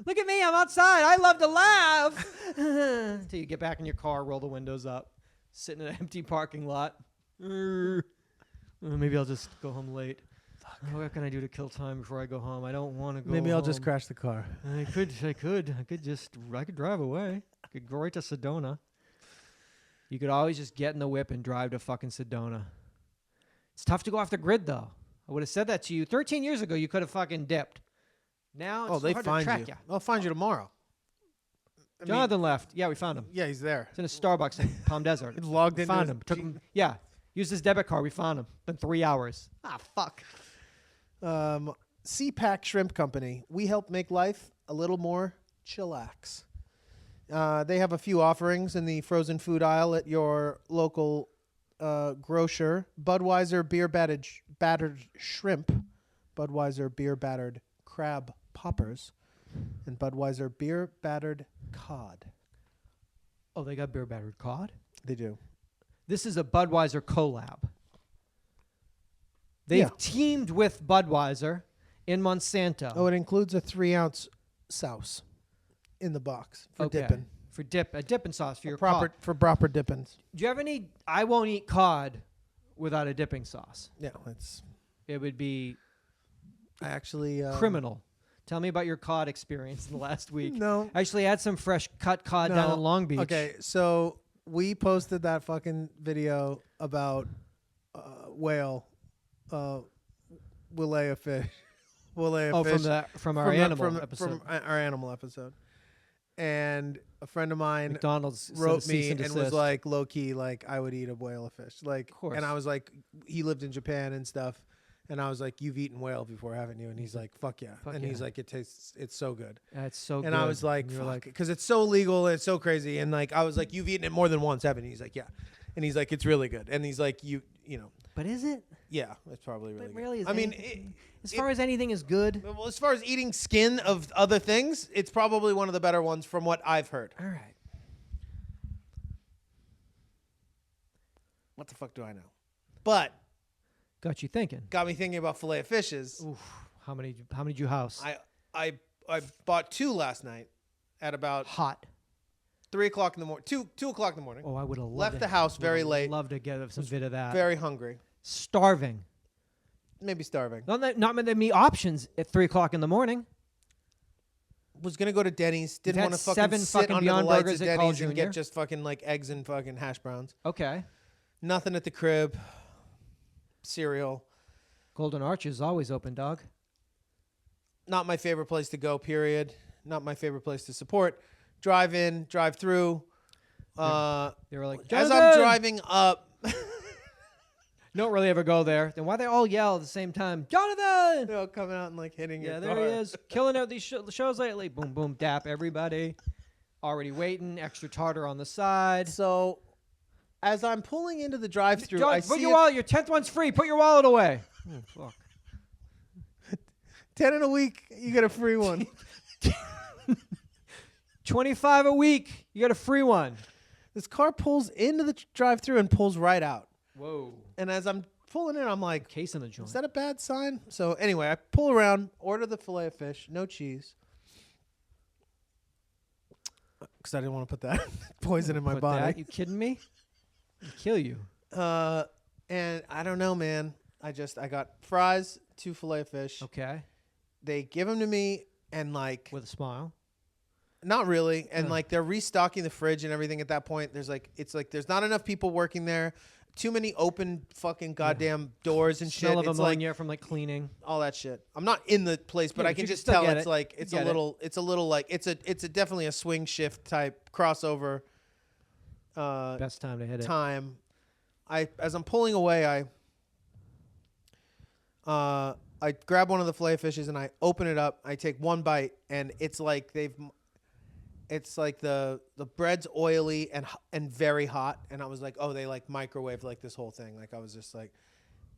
look at me, I'm outside. I love to laugh. Until you get back in your car, roll the windows up, sit in an empty parking lot. Maybe I'll just go home late. What can I do to kill time before I go home? I don't want to go maybe home. I'll just crash the car. I could drive away. I could go right to Sedona. You could always just get in the whip and drive to fucking Sedona. It's tough to go off the grid, though. I would have said that to you 13 years ago. You could have fucking dipped. Now it's they hard find to track you. They'll find you tomorrow. Jonathan left. Yeah, we found him. Yeah, he's there. It's in a Starbucks in Palm Desert. He's logged in. Found him. Took him. Yeah, used his debit card. We found him. Been 3 hours. Ah, fuck. CPAC Shrimp Company. We help make life a little more chillax. They have a few offerings in the frozen food aisle at your local grocer. Budweiser beer battered shrimp, Budweiser beer battered crab poppers, and Budweiser beer battered cod. Oh, they got beer battered cod? They do. This is a Budweiser collab. They've teamed with Budweiser in Monsanto. Oh, it includes a 3-ounce sauce in the box for dipping. For a dipping sauce for your proper cod. for proper dippings. Do you have any I won't eat cod without a dipping sauce. Yeah, it's. It would be I actually criminal. Tell me about your cod experience in the last week. No. I actually had some fresh cut cod down in Long Beach. Okay, so we posted that fucking video about whale, Willea fish. Willea fish. From our animal episode. From our animal episode. And a friend of mine McDonald's wrote cease me and desist. was like, low key, like, I would eat a whale of fish. Like, Of course. and I was like, he lived in Japan and stuff. And I was like, you've eaten whale before, haven't you? And he's like, fuck yeah. Fuck and yeah. he's like, it's so good. That's so good. And I was like, And you're like, because it's so legal and it's so crazy. And like, I was like, you've eaten it more than once, haven't you? He's like, yeah. And he's like, it's really good. And he's like, you know, but is it? yeah, it's probably really But good. really, is I mean, anything- as far as anything is good. well, as far as eating skin of other things, it's probably one of the better ones from what I've heard. All right. What the fuck do I know? But Got you thinking. got me thinking about fillet of fishes. Oof. How many did you house? I bought 2 last night at about Hot. 3 o'clock in the morning. 2 o'clock in the morning. Oh, I would have Left the house very late. Love to get some bit of that. Very hungry. Starving. Maybe starving. Not many options at 3 o'clock in the morning. Was gonna go to Denny's. Didn't had want to fucking 7 sit fucking under Beyond the lights Burgers at at Carl Denny's and Jr.. get just fucking like eggs and fucking hash browns. Okay. Nothing at the crib. Cereal. Golden Arch is always open, dog. Not my favorite place to go, period. Not my favorite place to support. Drive in, drive through. They were like, As "Jonathan!" I'm driving up, Don't really ever go there. Then why they all yell at the same time? Jonathan! they're all coming out and like hitting Yeah, your there car. he is. Killing out these shows lately. Boom, boom, dap, everybody. Already waiting. Extra tartar on the side. So, as I'm pulling into the drive-through, John, I put see your wallet. Your 10th one's free. Put your wallet away. Oh, fuck. 10 in a week, you get a free one. 25 a week. You got a free one. This car pulls into the drive-through and pulls right out. Whoa. And as I'm pulling in, I'm like, Case in the joint. is that a bad sign? So anyway, I pull around, order the fillet of fish, no cheese. Because I didn't want to put that poison in my Put body. that? You kidding me? I'd kill you. And I don't know, man. I got fries, 2 fillet of fish. Okay. They give them to me, and like, With a smile. not really. And Huh. like, they're restocking the fridge and everything at that point. There's like, it's like, there's not enough people working there. Too many open fucking goddamn doors and Smell shit. of It's like ammonia from like cleaning. all that shit. I'm not in the place, but Yeah, I but can you can just still tell get it's it. like it's a Get it. little like it's a definitely a swing shift type crossover Best time to hit it. time. As I'm pulling away, I grab one of the fillet fishes and I open it up. I take one bite and it's like it's like the bread's oily and very hot, and I was like, oh, they like microwave like this whole thing. Like I was just like,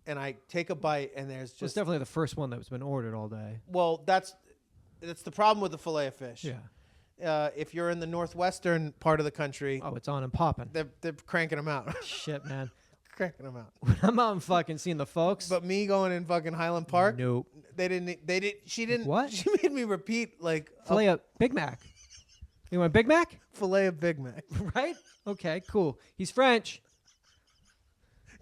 and I take a bite and there's It's just definitely the first one that's been ordered all day. well, that's the problem with the fillet of fish. Yeah. If you're in the northwestern part of the country, Oh, it's on and popping. they're cranking them out, Shit, man. cranking them out. When I'm out and fucking seeing the folks. But me going in fucking Highland Park, Nope. She didn't. What? She made me repeat like Filet of Big Mac. You want a Big Mac? fillet of Big Mac. Right? Okay, cool. He's French.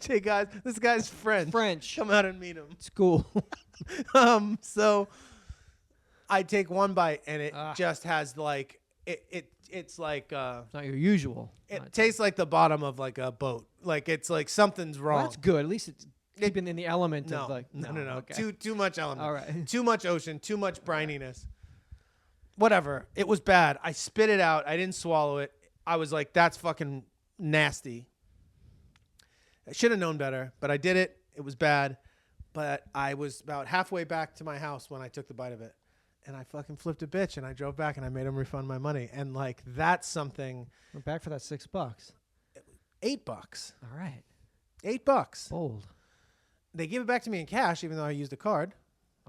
Hey guys, this guy's French. French. Come out and meet him. It's cool. So I take one bite and it Ah. just has like it's like Not your usual. it Not- tastes like the bottom of like a boat. Like it's like something's Well, wrong. that's good. At least it's keeping in the element No, of like. no. Okay. Too much element. All right. Too much ocean. Too much brininess. Whatever. It was bad. I spit it out. I didn't swallow it. I was like, that's fucking nasty. I should have known better, but I did it. It was bad. But I was about halfway back to my house when I took the bite of it. And I fucking flipped a bitch, and I drove back, and I made him refund my money. And, like, that's something. We're back for that $6. $8. All right. $8. Bold. They gave it back to me in cash, even though I used a card.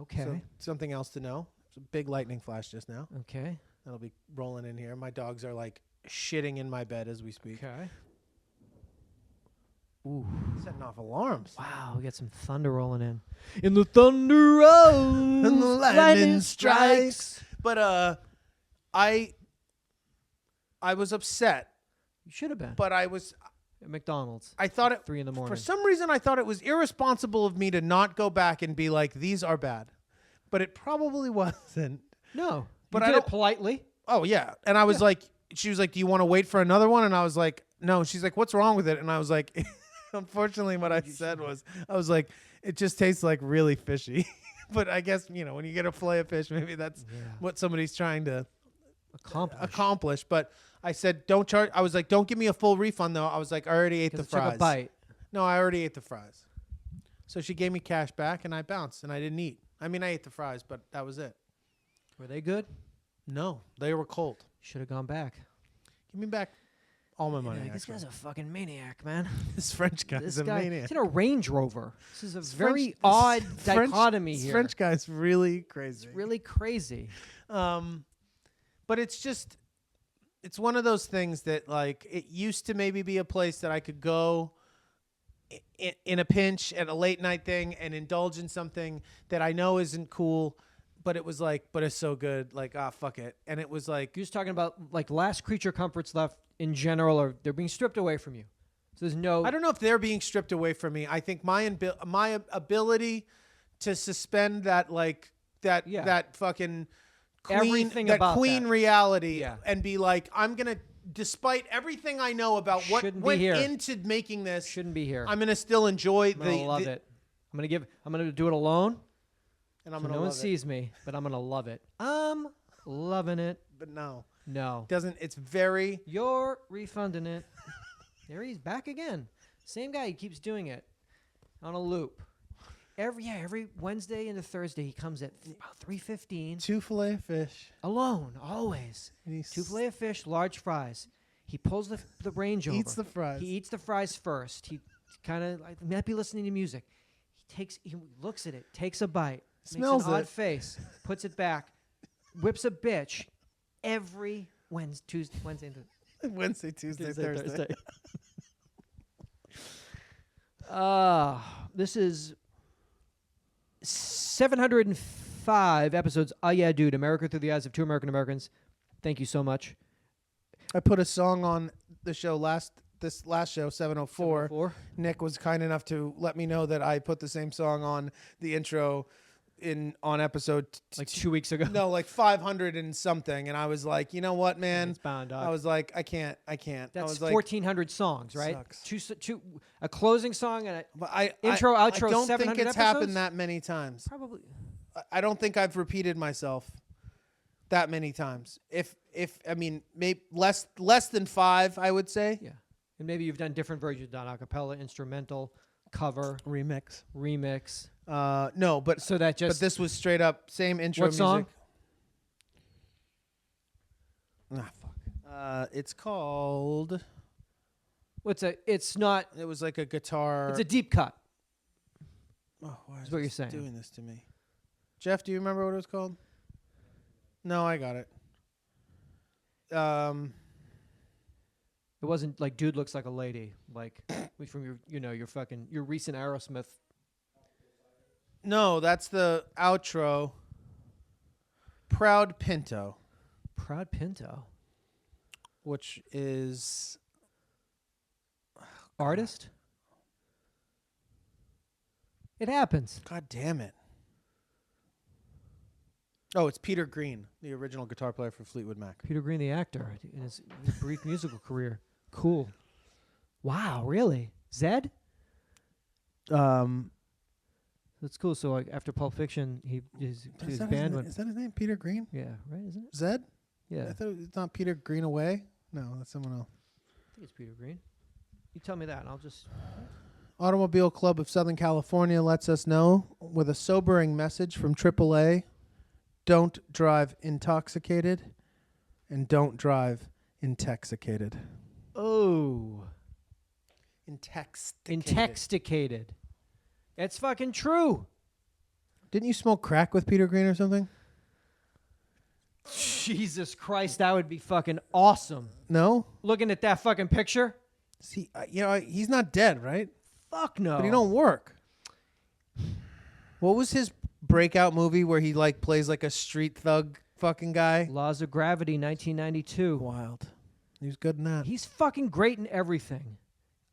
Okay. So something else to know. It's a big lightning flash just now. Okay. That'll be rolling in here. My dogs are like shitting in my bed as we speak. Okay. Ooh. Setting off alarms. Wow, we got some thunder rolling in. In the thunder rolls, And the lightning strikes. But I was upset, You should have been. but I was at McDonald's. I thought it 3 a.m. for some reason I thought it was irresponsible of me to not go back and be like, these are bad, but it probably wasn't. No, but you I did don't. it politely. Oh yeah, and I was like, she was like, do you want to wait for another one? And I was like, no. She's like, what's wrong with it? And I was like, unfortunately, what I said was, I was like, it just tastes like really fishy. But I guess when you get a fillet of fish, maybe that's what somebody's trying to accomplish. But I said, don't charge. I was like, don't give me a full refund though. I was like, I already ate the fries. Took a bite. No, I already ate the fries. So she gave me cash back, and I bounced, and I didn't eat. I mean, I ate the fries, but that was it. Were they good? No, they were cold. Should have gone back. Give me back all my money. This guy's a fucking maniac, man. This French guy's a maniac. He's in a Range Rover. This is a very French, odd French, dichotomy this here. French guy's really crazy. It's really crazy. But it's one of those things that, like, it used to maybe be a place that I could go in a pinch at a late night thing and indulge in something that I know isn't cool, but it was like, but it's so good, like, fuck it. And it was like, You're just talking about like last creature comforts left in general, or they're being stripped away from you. So there's no. I don't know if they're being stripped away from me. I think my ability to suspend that, like, that fucking Everything that about queen that. reality and be like, I'm going to, despite everything I know about what Shouldn't went be here. into making this, Shouldn't be here. I'm going to still enjoy I'm gonna love it. I'm gonna do it alone. And I'm So going to no one love it. sees me, but I'm gonna love it. I'm loving it. But no, No, it's very, you're refunding it. There he's back again. Same guy. He keeps doing it on a loop. Every Wednesday and Thursday he comes at about 3:15 2 fillet of fish. alone, always. And 2 fillet of fish, large fries. He pulls the range over. Eats the fries. He eats the fries first. He kind of might be listening to music. He looks at it, takes a bite, Smells makes an it. odd face, puts it back, whips a bitch every Wednesday, Wednesday, Tuesday, Thursday. This is 705 episodes. Yeah, dude. America through the eyes of 2 American Americans. Thank you so much. I put a song on the show this last show, 704. 704. Nick was kind enough to let me know that I put the same song on the intro on episode Like 2 weeks ago. no, like 500 and something, and I was like, you know what, man? It's bound, dog. I was like, I can't. That's I was like, 1,400 songs, right? Sucks. A closing song and but intro, I outro, don't think 700 it's episodes? happened that many times. probably. I don't think I've repeated myself that many times. If I mean, maybe less than 5, I would say. Yeah. And maybe you've done different versions, done a cappella, instrumental, cover, Remix. remix. But So that but just this was straight up same intro what music. song? Fuck. It's called. It's not. It was like a guitar. It's a deep cut. Oh, why is what you're this saying. doing this to me? Jeff, do you remember what it was called? No, I got it. It wasn't like "Dude Looks Like a Lady," like from your recent Aerosmith. No, that's the outro. Proud Pinto, Proud Pinto. which is Artist? It happens. God damn it. Oh, it's Peter Green, the original guitar player for Fleetwood Mac. Peter Green, the actor, in his brief musical career. Cool. Wow, really? Zed? That's cool. So like after Pulp Fiction, his band went. Is that his name? Peter Green? Yeah, right, isn't it? Zed? Yeah. I thought it's not Peter Green away. No, that's someone else. I think it's Peter Green. You tell me that, and I'll just. Automobile Club of Southern California lets us know with a sobering message from AAA: don't drive intoxicated, and don't drive intoxicated. Oh. Intoxicated. Intoxicated. It's fucking true. Didn't you smoke crack with Peter Green or something? Jesus Christ, that would be fucking awesome. No. Looking at that fucking picture. See, he's not dead, right? Fuck no. But he don't work. What was his breakout movie where he like plays like a street thug fucking guy? Laws of Gravity, 1992. Wild. He was good in that. He's fucking great in everything.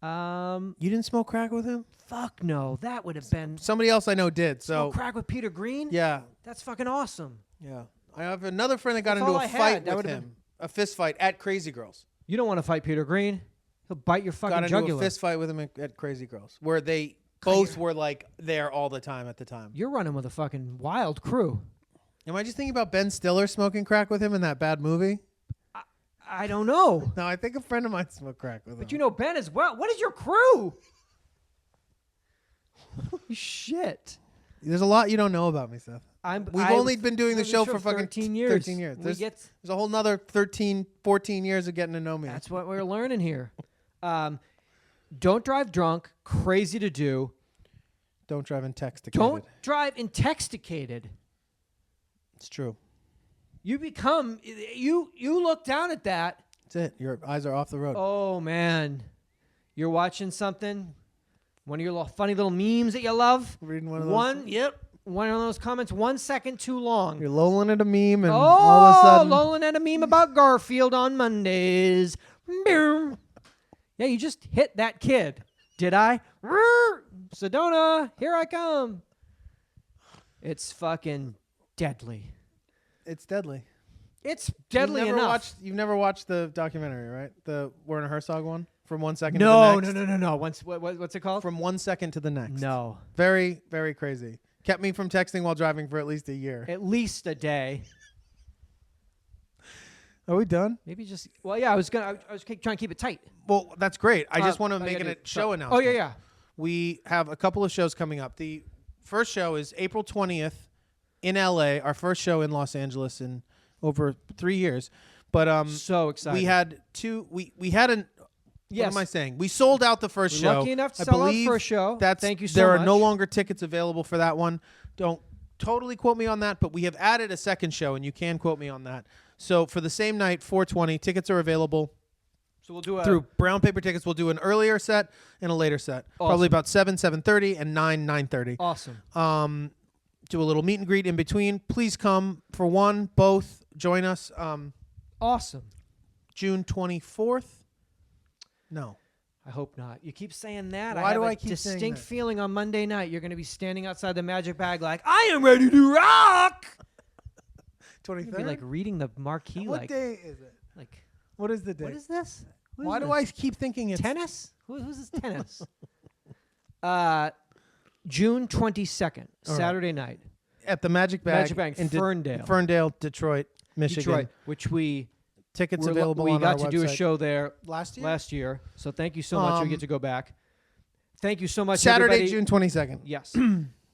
You didn't smoke crack with him? Fuck no. That would have been Somebody else I know did. So smoke crack with Peter Green? yeah, That's fucking awesome. yeah. I have another friend that got That's into all a I had. fight That with would've him, a fist fight at Crazy Girls. You don't want to fight Peter Green. He'll bite your fucking Got into jugular. a fist fight with him at Crazy Girls, where they both were like there all the time at the time. You're running with a fucking wild crew. Am I just thinking about Ben Stiller smoking crack with him in that bad movie? I don't know. No, I think a friend of mine smoked crack with him. But you know Ben as well. What is your crew? Holy shit. There's a lot you don't know about me, Seth. We've only been doing the show for fucking 13 years. 13 years. There's a whole nother 13, 14 years of getting to know me. That's what we're learning here. Don't drive drunk. Crazy to do. Don't drive intoxicated. Don't drive intoxicated. It's true. You become you look down at that. That's it. Your eyes are off the road. Oh man. You're watching something. One of your funny little memes that you love. Reading one of those. Yep. One of those comments 1 second too long. You're lolling at a meme and all of a sudden. Lolling at a meme about Garfield on Mondays. Boom. Yeah, you just hit that kid. Did I? Sedona, here I come. It's fucking deadly. It's deadly. It's deadly enough. You've never watched the documentary, right? The Werner Herzog one? From 1 second No, to the next? no. What's it called? From 1 second to the next. No. Very, very crazy. Kept me from texting while driving for at least a year. At least a day. Are we done? Maybe just. Well, yeah. I was trying to keep it tight. Well, that's great. I just want to make a show announcement. Oh yeah. We have a couple of shows coming up. The first show is April 20th in LA. Our first show in Los Angeles in over 3 years. But so excited. We had two. We had an. Yes. What am I saying? We sold out the first show. Lucky enough to sell out first show. Thank you so There much. are no longer tickets available for that one. Don't totally quote me on that, but we have added a second show, and you can quote me on that. So for the same night, 420, tickets are available. So we'll do through Brown Paper Tickets. We'll do an earlier set and a later set. Awesome. Probably about 7:30, and 9:30. Awesome. Do a little meet and greet in between. Please come for one, both. Join us. Awesome. June 24th. No. I hope not. You keep saying that. Why do I I have a keep saying distinct that? feeling on Monday night you're going to be standing outside the Magic Bag like, I am ready to rock. 23rd. You'd be like reading the marquee. What like, day is it? Like, What is the day? what is this? Who is Why do this? I keep thinking it's Tennis? Who's this tennis? June 22nd, All right. Saturday night. at the Magic Bag? Magic Bag, in Ferndale. Ferndale, Detroit, Michigan. Detroit, which we Tickets available we on got our to do a website. show there last year. So thank you so much. We get to go back. Thank you so much, Saturday, everybody. June 22nd. Yes.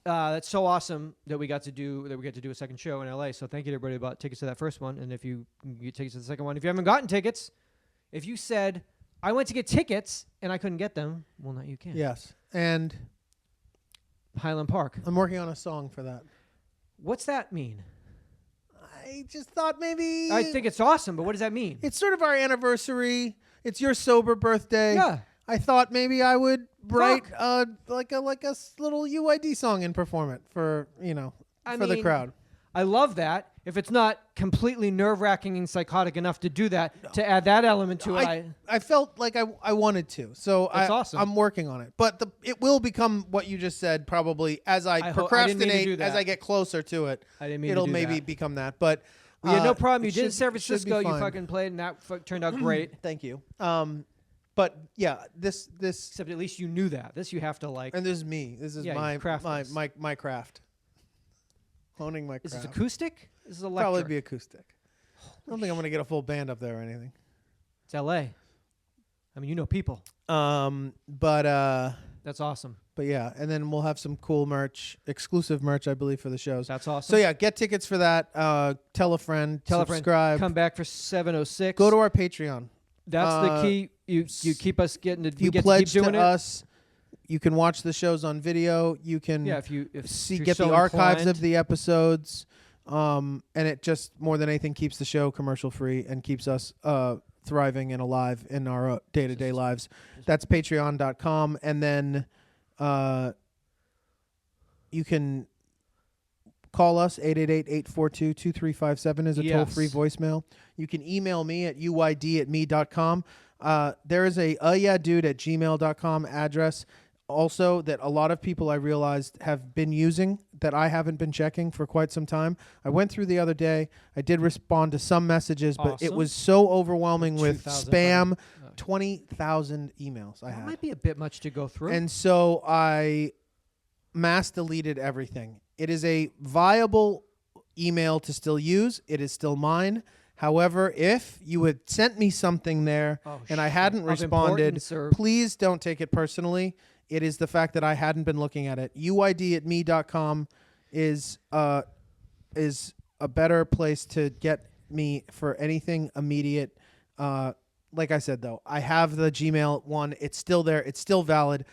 That's so awesome that we got to do a second show in LA. So thank you to everybody about tickets to that first one. And if you get tickets to the second one, if you haven't gotten tickets, if you said, I went to get tickets and I couldn't get them, well, now you can. Yes. And Highland Park. I'm working on a song for that. What's that mean? I just thought maybe I think it's awesome, but what does that mean? it's sort of our anniversary. It's your sober birthday. Yeah. I thought maybe I would write like a little UID song and perform it for the mean, crowd. I love that. If it's not completely nerve-wracking and psychotic enough to do that, to add that element to it, I felt like I wanted to, so That's awesome. I'm working on it. But it will become what you just said probably as I didn't mean to procrastinate, do that. as I get closer to it. I didn't mean to it'll do maybe that. become that. But yeah, no problem. You it did in should- San should be Francisco. You fine. fucking played, and that turned out great. Thank you. But yeah, this Except at least you knew that. This you have to like. and this is me. This is Yeah, you craft this. my craft. Honing my Is craft. this acoustic? This is electric. Probably be acoustic. I don't think I'm gonna get a full band up there or anything. It's L.A. I mean, you know people. But That's awesome. yeah, and then we'll have some cool merch, exclusive merch, I believe, for the shows. That's awesome. So yeah, get tickets for that. Tell a friend. Tell a friend. Subscribe. Come back for 706. Go to our Patreon. That's the key. You keep us getting to. If you get pledge to keep doing it. us, you can watch the shows on video. You can Yeah, if you're get so the archives inclined. of the episodes. And it just more than anything keeps the show commercial free and keeps us thriving and alive in our day-to-day lives. That's patreon.com. And then you can call us, 888-842-2357 is a Yes. toll-free voicemail. You can email me at uyd@me.com. There is a UhhYeahDude@gmail.com address also that a lot of people I realized have been using that I haven't been checking for quite some time. I went through the other day. I did respond to some messages, but it Awesome. was so overwhelming with 2,000 spam. 20,000 emails I That had. might be a bit much to go through. And so I mass deleted everything. It is a viable email to still use. It is still mine. However, if you had sent me something there and I hadn't Of responded, importance or- please don't take it personally. It is the fact that I hadn't been looking at it. UID@me.com is a better place to get me for anything immediate. Like I said, though, I have the Gmail one. It's still there. It's still valid.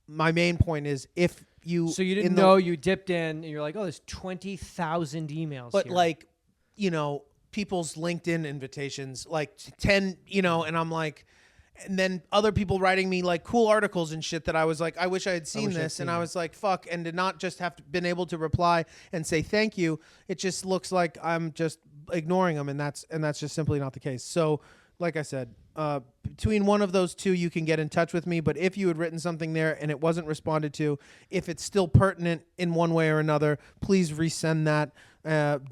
My main point is if you... So you didn't know you dipped in and you're like, oh, there's 20,000 emails But here. like, you know, people's LinkedIn invitations, like 10, you know, and I'm like... And then other people writing me like cool articles and shit that I was like, I wish I had seen this. And I was like, fuck. And to not just have been able to reply and say thank you, it just looks like I'm just ignoring them. And that's just simply not the case. So like I said, between one of those two, you can get in touch with me. But if you had written something there and it wasn't responded to, if it's still pertinent in one way or another, please resend that.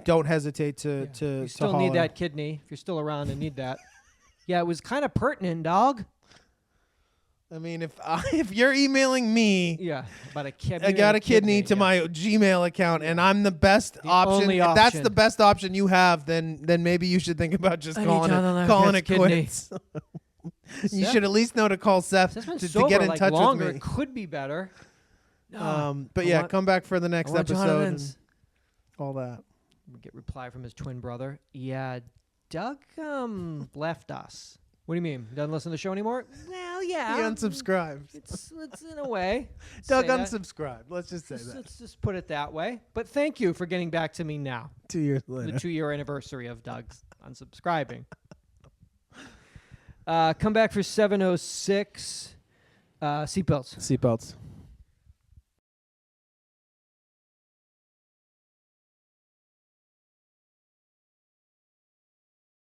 Don't hesitate to you still holler. need that kidney if you're still around and need that. Yeah, it was kind of pertinent, dog. I mean, if you're emailing me, Yeah, about a kidney. I got a kidney to my Gmail account, and I'm the best option. only If that's option. the best option you have, then maybe you should think about just I need calling John it kidney. quits. You should at least know to call Seth That's been to sober, get in like touch longer. with me. It could be better. But I yeah, want- come back for the next I want John episode. And Evans. all that. We get reply from his twin brother. Yeah, Doug left us. What do you mean? Doesn't listen to the show anymore? Well, yeah. He unsubscribed. It's in a way. Doug say that. unsubscribed. Let's just say that. Let's just put it that way. But thank you for getting back to me now. 2 years later. The 2-year anniversary of Doug's unsubscribing. Come back for 7:06. Seatbelts. Seatbelts.